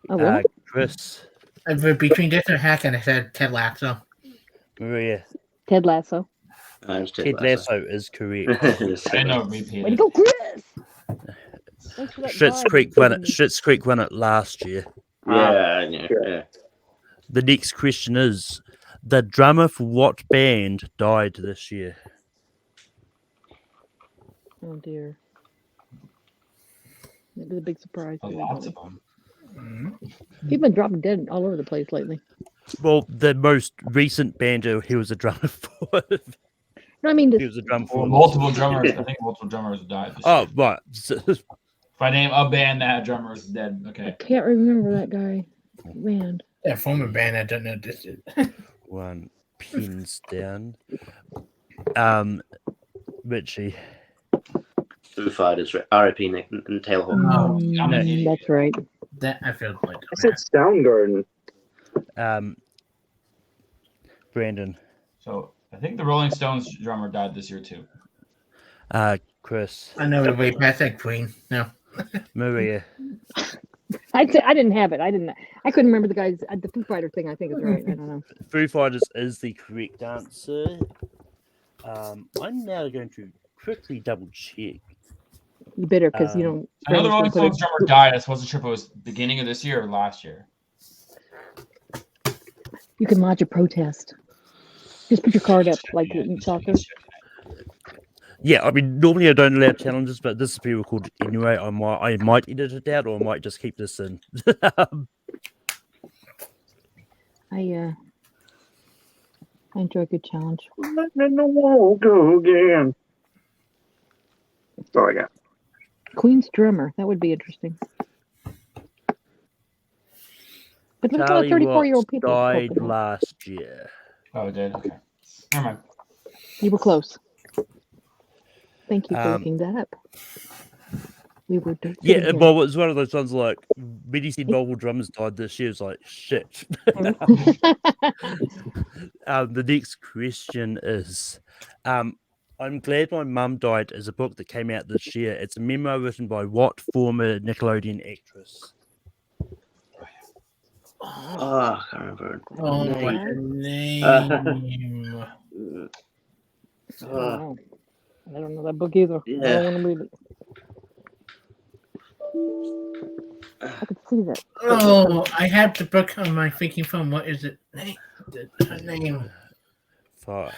Speaker 3: Oh, really?
Speaker 1: Chris,
Speaker 2: Between this and Hacken, I said Ted Lasso.
Speaker 1: Maria.
Speaker 3: Ted Lasso.
Speaker 4: I was
Speaker 1: Ted Lasso is correct.
Speaker 6: I didn't know it repeated.
Speaker 3: Way to go, Chris! Thanks for that
Speaker 1: Schitt's
Speaker 3: vibe
Speaker 1: Creek
Speaker 3: you're
Speaker 1: won
Speaker 3: giving
Speaker 1: it.
Speaker 3: me.
Speaker 1: Schitt's Creek won it last year.
Speaker 4: Yeah.
Speaker 1: The next question is, the drummer for what band died this year?
Speaker 3: Oh, dear. It was a big surprise.
Speaker 6: Oh,
Speaker 3: for
Speaker 6: lots
Speaker 3: everybody.
Speaker 6: of them.
Speaker 3: People been dropping dead all over the place lately.
Speaker 1: Well, the most recent band he was a drummer for.
Speaker 3: No, I mean,
Speaker 1: He was a drummer for.
Speaker 6: Well, multiple drummers. I think multiple drummers died. This
Speaker 1: Oh,
Speaker 6: year.
Speaker 1: right.
Speaker 6: If I name a band that had drummers dead,
Speaker 3: I
Speaker 6: okay.
Speaker 3: can't remember that guy. Man.
Speaker 2: That former band I don't know this is.
Speaker 1: 1 pins down. Richie.
Speaker 4: Foo Fighters, R.I.P. Nick and Tailhawk.
Speaker 6: I'm an idiot.
Speaker 3: That's right.
Speaker 2: That I feel like.
Speaker 5: I said Soundgarden.
Speaker 1: Brandon.
Speaker 6: So I think the Rolling Stones drummer died this year too.
Speaker 1: Chris.
Speaker 2: I know the way past that Queen. No.
Speaker 1: Maria.
Speaker 3: I didn't have it. I couldn't remember the guy's the Foo Fighter thing. I think is right. I don't know.
Speaker 1: Foo Fighters is the correct answer. I'm now going to quickly double check.
Speaker 3: You better because you don't.
Speaker 6: I know the Rolling
Speaker 3: Brandon's gonna
Speaker 6: Stones drummer died. I just wasn't sure if it was beginning of this year or last year.
Speaker 3: You can lodge a protest. Just put your card up like in soccer.
Speaker 1: Yeah, I mean, normally I don't allow challenges, but this is being recorded anyway. I might edit it out, or I might just keep this in.
Speaker 3: I enjoy a good challenge.
Speaker 5: Letting the wall go again. That's all I got.
Speaker 3: Queen's drummer. That would be interesting. But look at
Speaker 1: Charlie
Speaker 3: 34-year-old
Speaker 1: Watts
Speaker 3: people.
Speaker 1: died last year.
Speaker 6: Oh, it did? Okay. Never mind.
Speaker 3: You were close. Thank you for
Speaker 1: Um,
Speaker 3: looking that up. We were.
Speaker 1: Yeah, well, it was one of those ones like many said multiple drummers died this year. It's like shit. The next question is, I'm glad my mum died is a book that came out this year. It's a memoir written by what former Nickelodeon actress?
Speaker 4: Oh, I can't remember.
Speaker 2: Oh,
Speaker 1: Name.
Speaker 2: what the name?
Speaker 3: Oh, I don't know that book either.
Speaker 4: Yeah.
Speaker 3: I don't want to read it. I could see that.
Speaker 2: Oh, I have the book on my freaking phone. What is it? Her name.
Speaker 1: 5,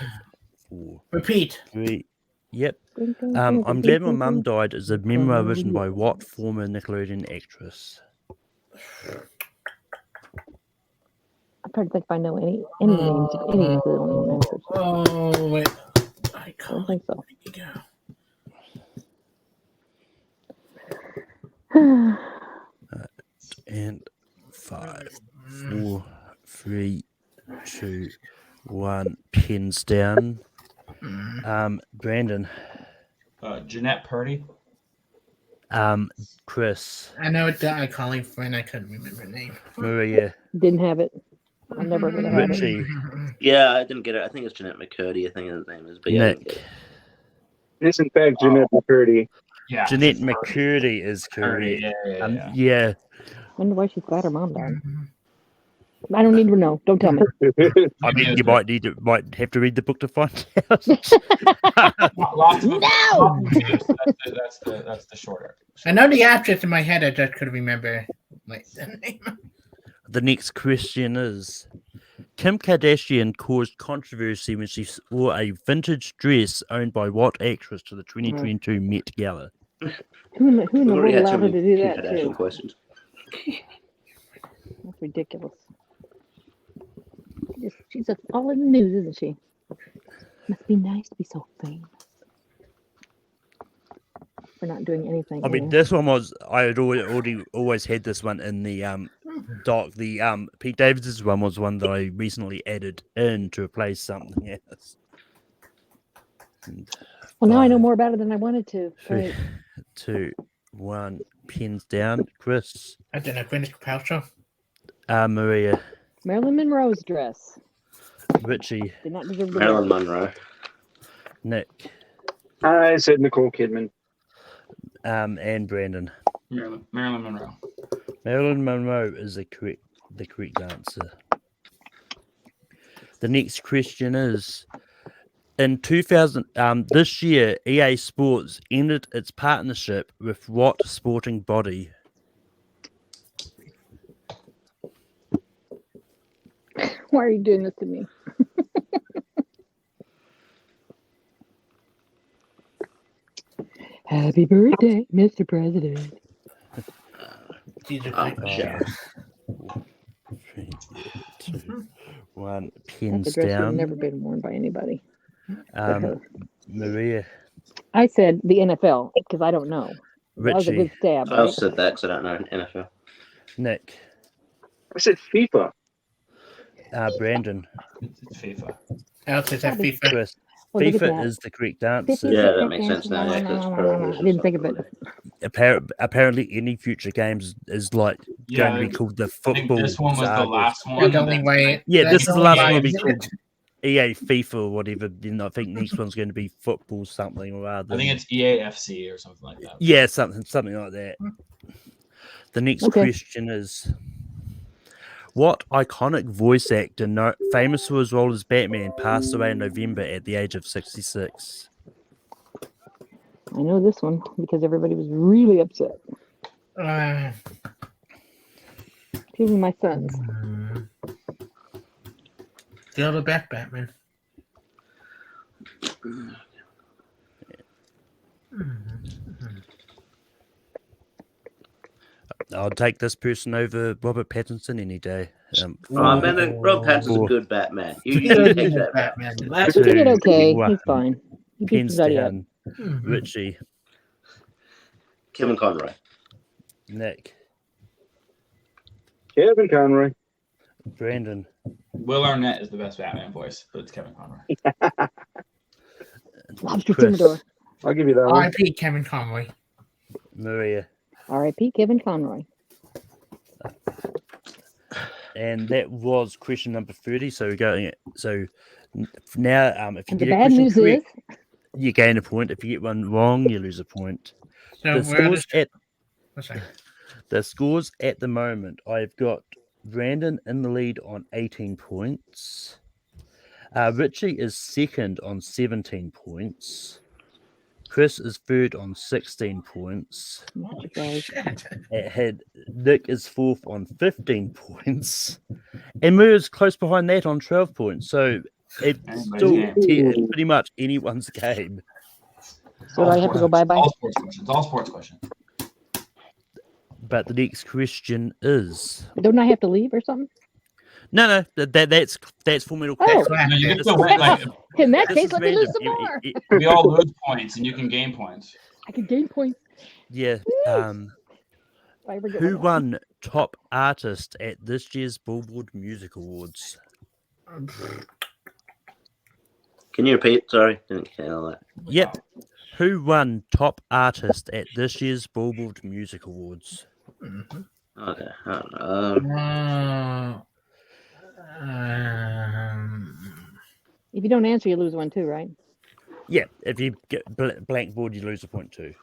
Speaker 1: 4,
Speaker 2: Repeat.
Speaker 1: 3. Yep. I'm glad my mum died is a memoir written by what former Nickelodeon actress?
Speaker 3: I'm trying to think if I know any names of any Nickelodeon actors.
Speaker 2: Oh, wait. I
Speaker 3: I don't think so.
Speaker 1: And 5, 4, 3, 2, 1. Pins down. Brandon.
Speaker 6: Jeanette Purdy.
Speaker 1: Chris.
Speaker 2: I know it's that iconic friend. I couldn't remember her name.
Speaker 1: Maria.
Speaker 3: Didn't have it. I'm never gonna have it.
Speaker 1: Richie.
Speaker 4: Yeah, I didn't get it. I think it's Jeanette McCurdy. I think his name is. But yeah, I didn't get
Speaker 1: Nick.
Speaker 4: it.
Speaker 5: It is, in fact, Jeanette McCurdy.
Speaker 6: Yeah.
Speaker 1: Jeanette McCurdy is
Speaker 6: Curry,
Speaker 1: correct.
Speaker 6: yeah.
Speaker 3: Wonder why she's glad her mom died. I don't need to know. Don't tell me.
Speaker 1: I mean, you might have to read the book to find out.
Speaker 6: Lots of
Speaker 3: No!
Speaker 6: That's the shorter.
Speaker 2: I know the actress in my head. I just couldn't remember the name.
Speaker 1: The next question is: Kim Kardashian caused controversy when she wore a vintage dress owned by what actress to the 2022 Met Gala?
Speaker 3: Who in the
Speaker 4: We've
Speaker 3: world
Speaker 4: already had
Speaker 3: allowed
Speaker 4: too
Speaker 3: her to
Speaker 4: many
Speaker 3: do
Speaker 4: Kim
Speaker 3: that
Speaker 4: Kardashian
Speaker 3: too?
Speaker 4: questions.
Speaker 3: That's ridiculous. She's all in the news, isn't she? Must be nice to be so famous. For not doing anything.
Speaker 1: I mean, this one was I had always had this one in the doc. The Pete Davidson's one was one that I recently added in to replace something else.
Speaker 3: Well, now I know more about it than I wanted to.
Speaker 1: 3,
Speaker 3: Right.
Speaker 1: 2, 1. Pins down. Chris.
Speaker 2: I don't know. Gwyneth Paltrow.
Speaker 1: Maria.
Speaker 3: Marilyn Monroe's dress.
Speaker 1: Richie.
Speaker 3: Did not deserve to
Speaker 4: Marilyn
Speaker 3: wear.
Speaker 4: Monroe.
Speaker 1: Nick.
Speaker 5: I said Nicole Kidman.
Speaker 1: And Brandon.
Speaker 6: Marilyn Monroe.
Speaker 1: Marilyn Monroe is the correct answer. The next question is: in 2000, this year, EA Sports ended its partnership with what sporting body?
Speaker 3: Why are you doing this to me? Happy birthday, Mr. President.
Speaker 2: These are
Speaker 4: I'm
Speaker 2: fine.
Speaker 4: sure.
Speaker 1: 3, 2, 1.
Speaker 3: That's
Speaker 1: Pins
Speaker 3: a dress would have
Speaker 1: down.
Speaker 3: never been worn by anybody. But her.
Speaker 1: Maria.
Speaker 3: I said the NFL because I don't know. That was a
Speaker 1: Richie.
Speaker 3: good stab,
Speaker 4: I
Speaker 3: right?
Speaker 4: also said that because I don't know NFL.
Speaker 1: Nick.
Speaker 5: I said FIFA.
Speaker 1: Brandon.
Speaker 6: It's FIFA.
Speaker 2: Alex is at
Speaker 3: Probably.
Speaker 2: FIFA.
Speaker 1: Chris.
Speaker 3: Well, look at
Speaker 1: FIFA
Speaker 3: that.
Speaker 1: is the correct answer.
Speaker 4: Yeah, that makes sense now. Yeah, 'cause it's Pro
Speaker 3: I
Speaker 4: Evolution
Speaker 3: didn't think of
Speaker 4: Soccer.
Speaker 3: it.
Speaker 1: Apparently, any future games is like going to be called the
Speaker 6: I think
Speaker 1: football.
Speaker 6: this one was the
Speaker 1: saga.
Speaker 6: last one.
Speaker 2: That's the only way.
Speaker 1: Yeah,
Speaker 2: that's
Speaker 1: this is the
Speaker 2: only
Speaker 1: last
Speaker 2: way
Speaker 1: one
Speaker 2: I
Speaker 1: to be
Speaker 2: did
Speaker 1: called
Speaker 2: it.
Speaker 1: EA FIFA or whatever. Then I think next one's going to be football something rather.
Speaker 6: I think it's EAFC or something like that.
Speaker 1: Yeah, something like that. The next
Speaker 3: Okay.
Speaker 1: question is: what iconic voice actor, famous for his role as Batman, passed away in November at the age of 66?
Speaker 3: I know this one because everybody was really upset, including my sons.
Speaker 2: The other Batman.
Speaker 1: I'll take this person over Robert Pattinson any day.
Speaker 4: Oh, man, Rob Pattinson's a
Speaker 1: Four.
Speaker 4: good Batman. You take that back.
Speaker 2: Batman.
Speaker 3: He did okay.
Speaker 1: 1.
Speaker 3: He's fine. He beat
Speaker 1: Pins
Speaker 3: somebody up.
Speaker 1: down. Richie.
Speaker 4: Kevin Conroy.
Speaker 1: Nick.
Speaker 5: Kevin Conroy.
Speaker 1: Brandon.
Speaker 6: Will Arnett is the best Batman voice, but it's Kevin Conroy.
Speaker 3: Lobster
Speaker 1: Chris.
Speaker 3: Timidor.
Speaker 5: I'll give you that one.
Speaker 2: R.I.P. Kevin Conroy.
Speaker 1: Maria.
Speaker 3: R.I.P. Kevin Conroy.
Speaker 1: And that was question number 30. So we're going. So now, if you
Speaker 3: And the
Speaker 1: get a
Speaker 3: bad
Speaker 1: question
Speaker 3: news
Speaker 1: correct,
Speaker 3: is
Speaker 1: you gain a point. If you get one wrong, you lose a point.
Speaker 2: So
Speaker 1: The scores at the moment, I've got Brandon in the lead on 18 points. Richie is second on 17 points. Chris is third on 16 points. Nick is fourth on 15 points. And Mura's close behind that on 12 points. So it's still pretty much anyone's game.
Speaker 3: So do I have to go bye-bye?
Speaker 6: All sports questions.
Speaker 1: But the next question is...
Speaker 3: Don't I have to leave or something?
Speaker 1: No, that's Formidable
Speaker 3: Oh.
Speaker 1: Cat.
Speaker 6: No, you get to win. Like,
Speaker 3: In that
Speaker 1: This
Speaker 3: case,
Speaker 1: is
Speaker 3: let me lose
Speaker 1: random.
Speaker 3: some more.
Speaker 6: we all lose points, and you can gain points.
Speaker 3: I can gain points.
Speaker 1: Yeah.
Speaker 3: If I ever get
Speaker 1: Who
Speaker 3: one.
Speaker 1: won Top Artist at this year's Billboard Music Awards?
Speaker 4: Can you repeat? Sorry, didn't hear all that.
Speaker 1: Yep. Who won Top Artist at this year's Billboard Music Awards?
Speaker 4: Okay, I don't know.
Speaker 3: If you don't answer, you lose one too, right?
Speaker 1: Yeah. If you get blank board, you lose a point too.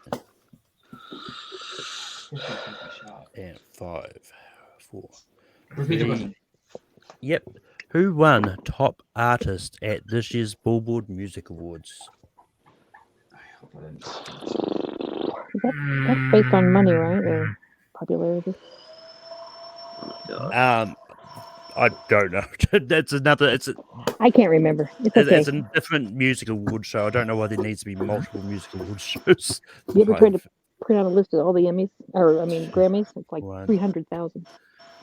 Speaker 1: And 5, 4.
Speaker 6: Repeat the
Speaker 1: Three.
Speaker 6: question.
Speaker 1: Yep. Who won Top Artist at this year's Billboard Music Awards?
Speaker 6: I hope I didn't.
Speaker 3: That's based on money, right? Or popularity?
Speaker 1: I don't know. That's another.
Speaker 3: I can't remember. It's okay.
Speaker 1: It's a different music award show. I don't know why there needs to be multiple music award shows.
Speaker 3: You ever tried to print out a list of all the Emmys, or I mean Grammys? It's like
Speaker 1: One.
Speaker 3: 300,000.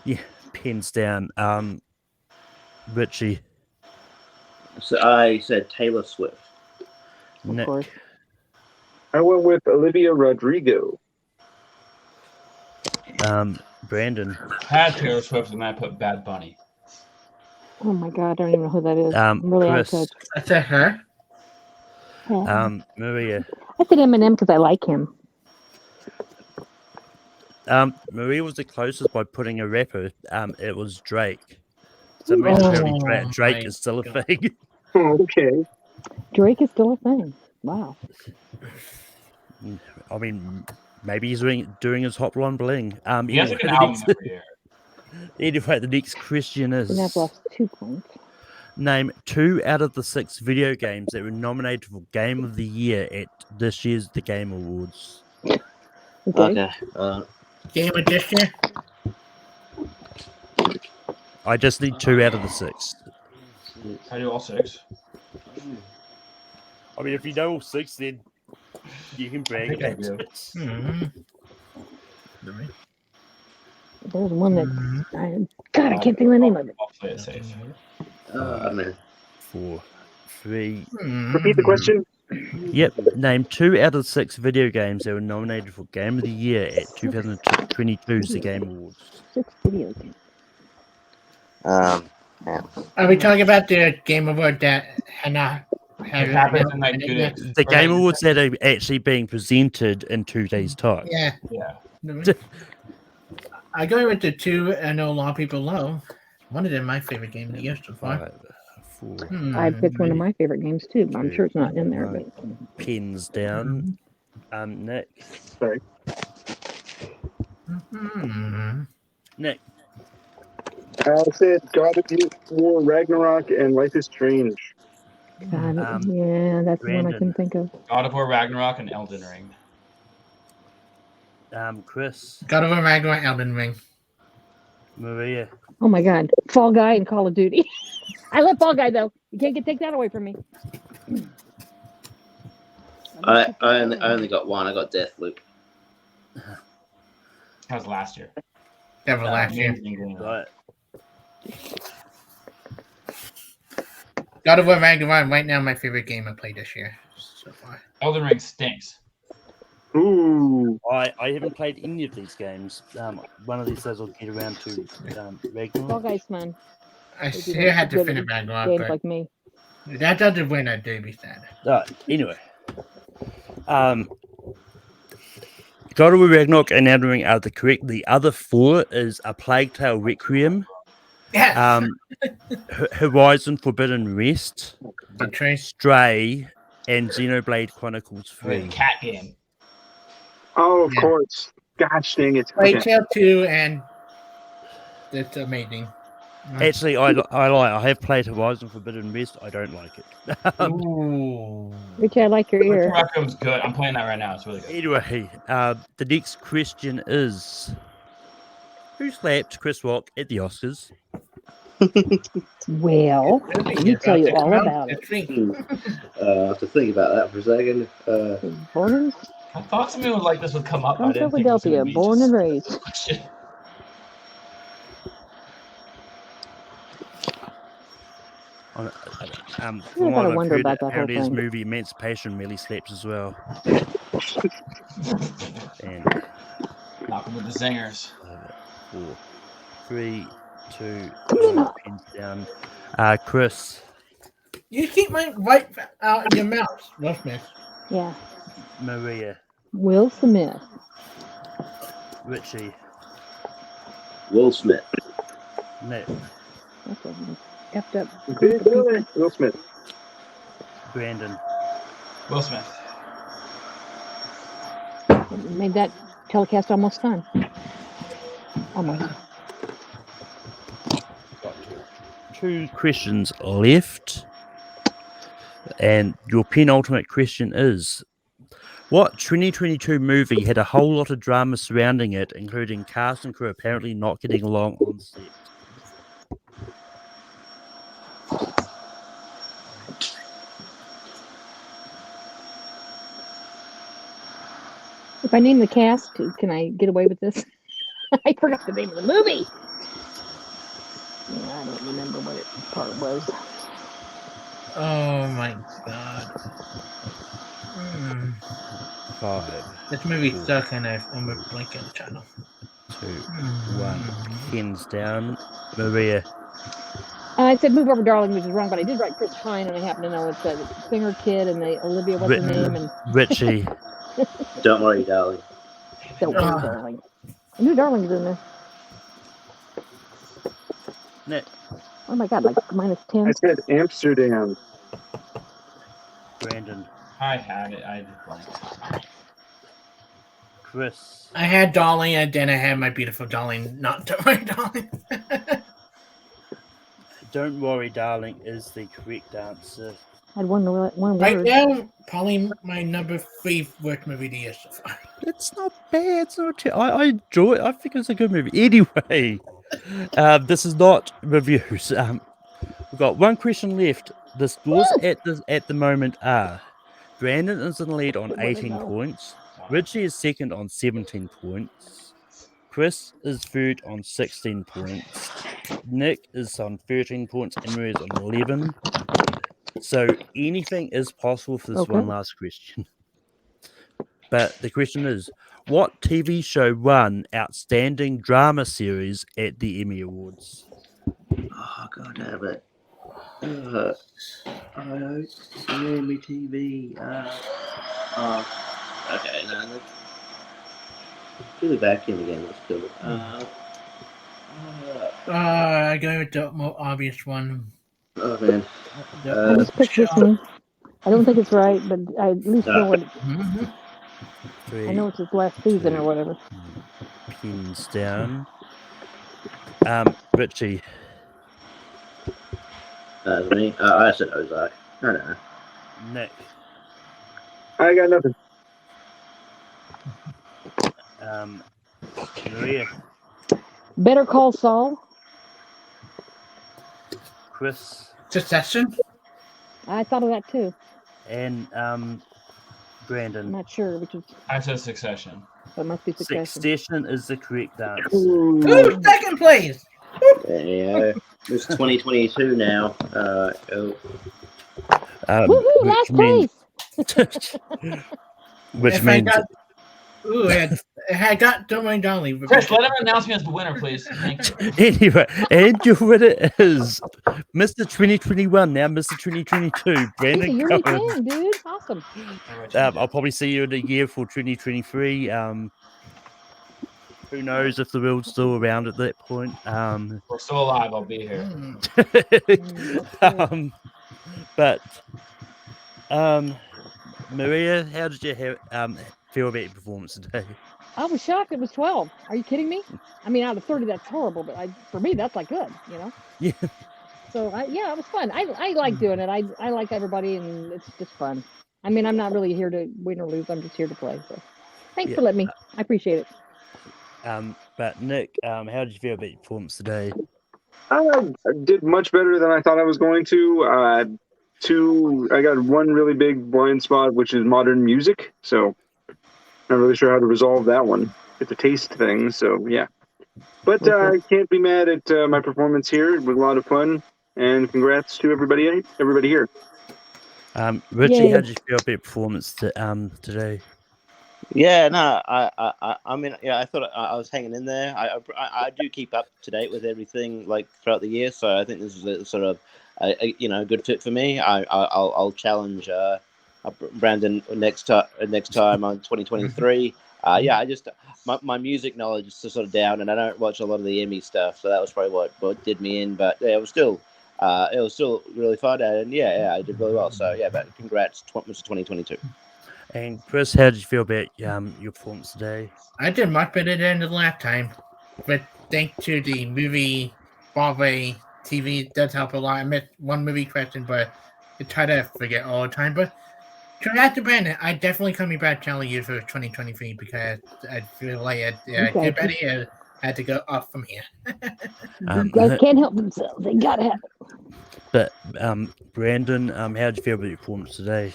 Speaker 1: Yeah, pens down. Richie,
Speaker 4: So I said Taylor Swift.
Speaker 3: Of
Speaker 1: Nick,
Speaker 3: course.
Speaker 5: I went with Olivia Rodrigo.
Speaker 1: Brandon,
Speaker 6: Had Taylor Swift and I put Bad Bunny.
Speaker 3: Oh my God, I don't even know who that is. I'm really out of
Speaker 1: Chris,
Speaker 3: touch.
Speaker 2: I said her.
Speaker 1: Maria.
Speaker 3: I said Eminem because I like him.
Speaker 1: Maria was the closest by putting a rapper. It was Drake. So apparently Drake
Speaker 2: my
Speaker 1: is still a
Speaker 2: God.
Speaker 1: thing.
Speaker 5: Okay.
Speaker 3: Drake is still a thing. Wow.
Speaker 1: I mean, maybe he's doing his Hotline Bling.
Speaker 6: He has like an album every year.
Speaker 1: Anyway, the next question
Speaker 3: And I've
Speaker 1: is:
Speaker 3: lost 2 points.
Speaker 1: name 2 out of the 6 video games that were nominated for Game of the Year at this year's The Game Awards.
Speaker 3: Okay.
Speaker 2: Game of this year.
Speaker 1: I just need 2 out of the 6.
Speaker 6: I do all 6.
Speaker 1: I mean, if you know all 6, then you can brag
Speaker 6: I think I
Speaker 1: about
Speaker 6: do.
Speaker 1: it.
Speaker 3: There's one that God, I can't think of the name of it.
Speaker 6: I'll play it safe.
Speaker 1: 4, 3.
Speaker 5: Repeat the question.
Speaker 1: Yep. Name 2 out of 6 video games that were nominated for Game of the Year at 2022's The Game Awards.
Speaker 3: 6 video games.
Speaker 2: Are we talking about the Game Award that Hannah
Speaker 6: It happens in like 2 days.
Speaker 1: The Game Awards that are actually being presented in 2 days' time.
Speaker 2: Yeah.
Speaker 6: Yeah.
Speaker 2: I go with the 2 I know a lot of people love. One of them my favorite game of the year so far.
Speaker 1: 5, 4.
Speaker 3: I picked one of my favorite games too, but I'm sure it's not in there. But
Speaker 1: Pins down. Nick.
Speaker 5: Sorry.
Speaker 1: Nick.
Speaker 5: I said God of War, Ragnarok, and Life is Strange.
Speaker 3: God, yeah, that's the one I
Speaker 1: Brandon.
Speaker 3: couldn't think of.
Speaker 6: God of War, Ragnarok, and Elden Ring.
Speaker 1: Chris.
Speaker 2: God of War, Ragnarok, Elden Ring.
Speaker 1: Maria.
Speaker 3: Oh my God, Fall Guy and Call of Duty. I love Fall Guy though. You can't take that away from me.
Speaker 4: I only got one. I got Deathloop.
Speaker 6: That was last year.
Speaker 2: That was last year.
Speaker 1: Right.
Speaker 2: God of War, Ragnarok, right now my favorite game I played this year so far.
Speaker 6: Elden Ring stinks.
Speaker 5: Ooh.
Speaker 1: I haven't played any of these games. One of these days I'll get around to
Speaker 3: Fall
Speaker 1: Ragnarok.
Speaker 3: Guy's fun.
Speaker 2: I
Speaker 3: They do
Speaker 2: still
Speaker 3: have
Speaker 2: had to
Speaker 3: good
Speaker 2: finish Ragnarok,
Speaker 3: Games
Speaker 2: but
Speaker 3: like me.
Speaker 2: that doesn't win. I do be sad.
Speaker 1: Anyway. God of War, Ragnarok, and Elden Ring are the correct. The other 4 is A Plague Tale Requiem,
Speaker 2: Yeah.
Speaker 1: Horizon Forbidden West,
Speaker 2: The trace.
Speaker 1: Stray, and Xenoblade Chronicles 3.
Speaker 6: Cat game.
Speaker 5: Oh, of
Speaker 2: Yeah.
Speaker 5: course. Gosh dang it.
Speaker 2: Plague
Speaker 5: Okay.
Speaker 2: Tale 2 and it's amazing.
Speaker 1: Actually, I have played Horizon Forbidden West. I don't like it.
Speaker 2: Ooh.
Speaker 3: Richie, I like your ear.
Speaker 6: Raccoon's good. I'm playing that right now. It's really good.
Speaker 1: Anyway, the next question is: who slapped Chris Rock at the Oscars?
Speaker 3: Well, let me tell you all about it.
Speaker 4: I have to think about that for a second.
Speaker 3: Born
Speaker 6: I thought something like this would come up. I
Speaker 3: in
Speaker 6: didn't think it was
Speaker 3: Philadelphia,
Speaker 6: gonna be
Speaker 3: born
Speaker 6: just
Speaker 3: and raised.
Speaker 6: this question.
Speaker 1: From
Speaker 3: gotta
Speaker 1: what I've
Speaker 3: wonder
Speaker 1: heard,
Speaker 3: about that whole
Speaker 1: apparently his
Speaker 3: thing.
Speaker 1: movie Emancipation really slaps as well. And
Speaker 6: Knock him with the zingers.
Speaker 1: 4, 3, 2,
Speaker 3: Come on
Speaker 1: 1,
Speaker 3: up.
Speaker 1: pins down. Chris,
Speaker 2: You keep my right out of your mouth, Will Smith.
Speaker 3: Yeah.
Speaker 1: Maria,
Speaker 3: Will Smith.
Speaker 1: Richie,
Speaker 4: Will Smith.
Speaker 1: Nick,
Speaker 3: That's a effed up.
Speaker 5: Will Smith.
Speaker 1: Brandon,
Speaker 6: Will Smith.
Speaker 3: Made that telecast almost done. Almost.
Speaker 1: Got 2 questions left. And your penultimate question is, what 2022 movie had a whole lot of drama surrounding it, including cast and crew apparently not getting along on set?
Speaker 3: If I name the cast, can I get away with this? I forgot the name of the movie. Yeah, I don't remember what it part was.
Speaker 2: Oh my god.
Speaker 1: 5,
Speaker 2: This movie
Speaker 1: 4,
Speaker 2: sucks, and I'm blanking on the channel.
Speaker 1: 2, 1. Pins down. Maria.
Speaker 3: I said "Move Over, Darling," which is wrong, but I did write Chris Pine, and I happen to know it's a singer kid and the Olivia, what's her name, and
Speaker 1: Richie.
Speaker 4: Don't worry, darling.
Speaker 3: Don't Worry, Darling. I knew Darling's in there.
Speaker 1: Nick.
Speaker 3: Oh my god, like -10.
Speaker 5: I said Amsterdam.
Speaker 1: Brandon.
Speaker 6: I had it. I just blanked.
Speaker 1: Chris.
Speaker 2: I had Darling, and then I had My Beautiful Darling. Not Don't Worry, Darling.
Speaker 1: Don't Worry, Darling is the correct answer.
Speaker 3: I had one
Speaker 2: Right
Speaker 3: word.
Speaker 2: now, probably my number 3 worst movie of the year so far.
Speaker 1: It's not bad. It's not. I enjoy it. I think it's a good movie. Anyway, this is not reviews. We've got 1 question left. The scores at the moment are: Brandon is in the lead on 18 points. Richie is second on 17 points. Chris is third on 16 points. Nick is on 13 points. And Maria is on 11. So anything is possible for this one last question. But the question is, what TV show won Outstanding Drama Series at the Emmy Awards?
Speaker 4: Oh, god damn it. Emmy TV. Okay, no, let's do the vacuum again. Let's do it.
Speaker 2: I go with the more obvious one.
Speaker 4: Oh man.
Speaker 3: I just picked this one. I don't think it's right, but I at least know what. I know it's his last season or whatever.
Speaker 1: Pins down. Richie.
Speaker 4: Me. I said Ozark. I don't know.
Speaker 1: Nick.
Speaker 5: I got nothing.
Speaker 1: Maria.
Speaker 3: Better Call Saul.
Speaker 1: Chris.
Speaker 2: Succession.
Speaker 3: I thought of that too.
Speaker 1: And Brandon.
Speaker 3: I'm not sure, which is.
Speaker 6: I said Succession.
Speaker 3: So it must be Succession.
Speaker 1: Succession is the correct answer.
Speaker 2: Ooh, second place.
Speaker 4: Yeah, it's 2022 now.
Speaker 3: Woohoo! Last place.
Speaker 1: Which means.
Speaker 2: I got Don't Worry, Darling.
Speaker 6: Chris, let him announce me as the winner, please. Thank you.
Speaker 1: Anyway, and your winner is Mr. 2021, now Mr. 2022, Brandon
Speaker 3: You're
Speaker 1: Cohen.
Speaker 3: in, dude. Awesome.
Speaker 1: I'll probably see you in a year for 2023. Who knows if the world's still around at that point?
Speaker 6: We're still alive. I'll be here.
Speaker 1: But Maria, how did you feel about your performance today?
Speaker 3: I was shocked it was 12. Are you kidding me? I mean, out of 30, that's horrible, but for me, that's like good, you know?
Speaker 1: Yeah.
Speaker 3: So, it was fun. I like doing it. I like everybody, and it's just fun. I mean, I'm not really here to win or lose. I'm just here to play. So, thanks for letting me. I appreciate it.
Speaker 1: But Nick, how did you feel about your performance today?
Speaker 5: I did much better than I thought I was going to. I got one really big blind spot, which is modern music. So not really sure how to resolve that one. It's a taste thing. So yeah, but I can't be mad at my performance here. It was a lot of fun, and congrats to everybody here.
Speaker 1: Richie, how did you feel about your performance today?
Speaker 4: Yeah, no, I mean, yeah, I thought I was hanging in there. I do keep up to date with everything like throughout the year, so I think this is a sort of a good fit for me. I'll challenge Brandon next time on 2023. Yeah, I just my music knowledge is sort of down, and I don't watch a lot of the Emmy stuff, so that was probably what did me in. But yeah, it was still really fun, and yeah, I did really well. So yeah, but congrats, Mr. 2022.
Speaker 1: And Chris, how did you feel about your performance today?
Speaker 2: I did much better than the last time, but thanks to the movie Broadway TV does help a lot. I missed one movie question, but I try to forget all the time. But to Brandon, I definitely coming back telling you for 2023 because I feel like good better had to go up from here.
Speaker 3: These guys can't help themselves. They gotta have it.
Speaker 1: But Brandon, how did you feel about your performance today?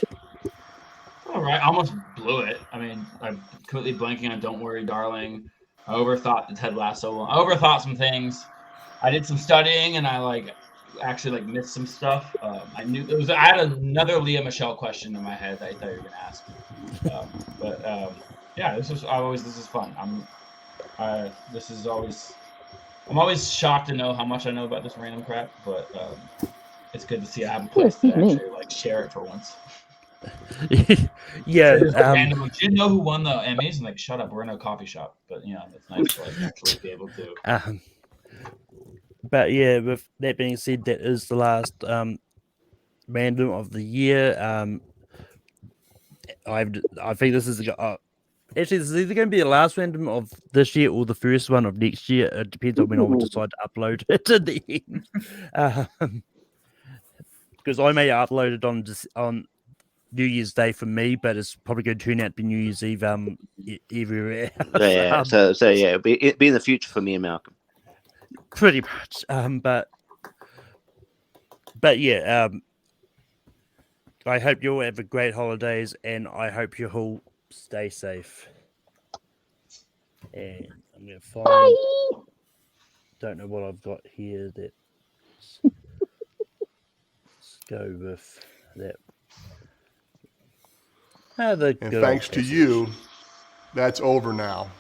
Speaker 6: All right, I almost blew it. I mean, I'm completely blanking on "Don't Worry, Darling." I overthought the Ted Lasso one. I overthought some things. I did some studying, and I actually missed some stuff. I knew there was. I had another Leah Michelle question in my head that I thought you were gonna ask. Yeah, this is fun. I'm always shocked to know how much I know about this random crap, but it's good to see I have a place to actually share it for once.
Speaker 1: Yeah.
Speaker 6: So random. Do you know who won the Emmys? And shut up, we're in a coffee shop. But it's nice to actually be able to.
Speaker 1: But yeah, with that being said, that is the last random of the year. I think this is actually, this is either going to be the last random of this year or the first one of next year. It depends on when I decide to upload it at the end. Because I may upload it on New Year's Day for me, but it's probably going to turn out to be New Year's Eve everywhere.
Speaker 4: Yeah. So yeah, it'll be in the future for me and Malcolm.
Speaker 1: Pretty much. But yeah. I hope you all have a great holidays, and I hope you all stay safe. And I'm going to find.
Speaker 3: Bye.
Speaker 1: Don't know what I've got here. Let's go with that.
Speaker 7: And thanks to you, that's over now.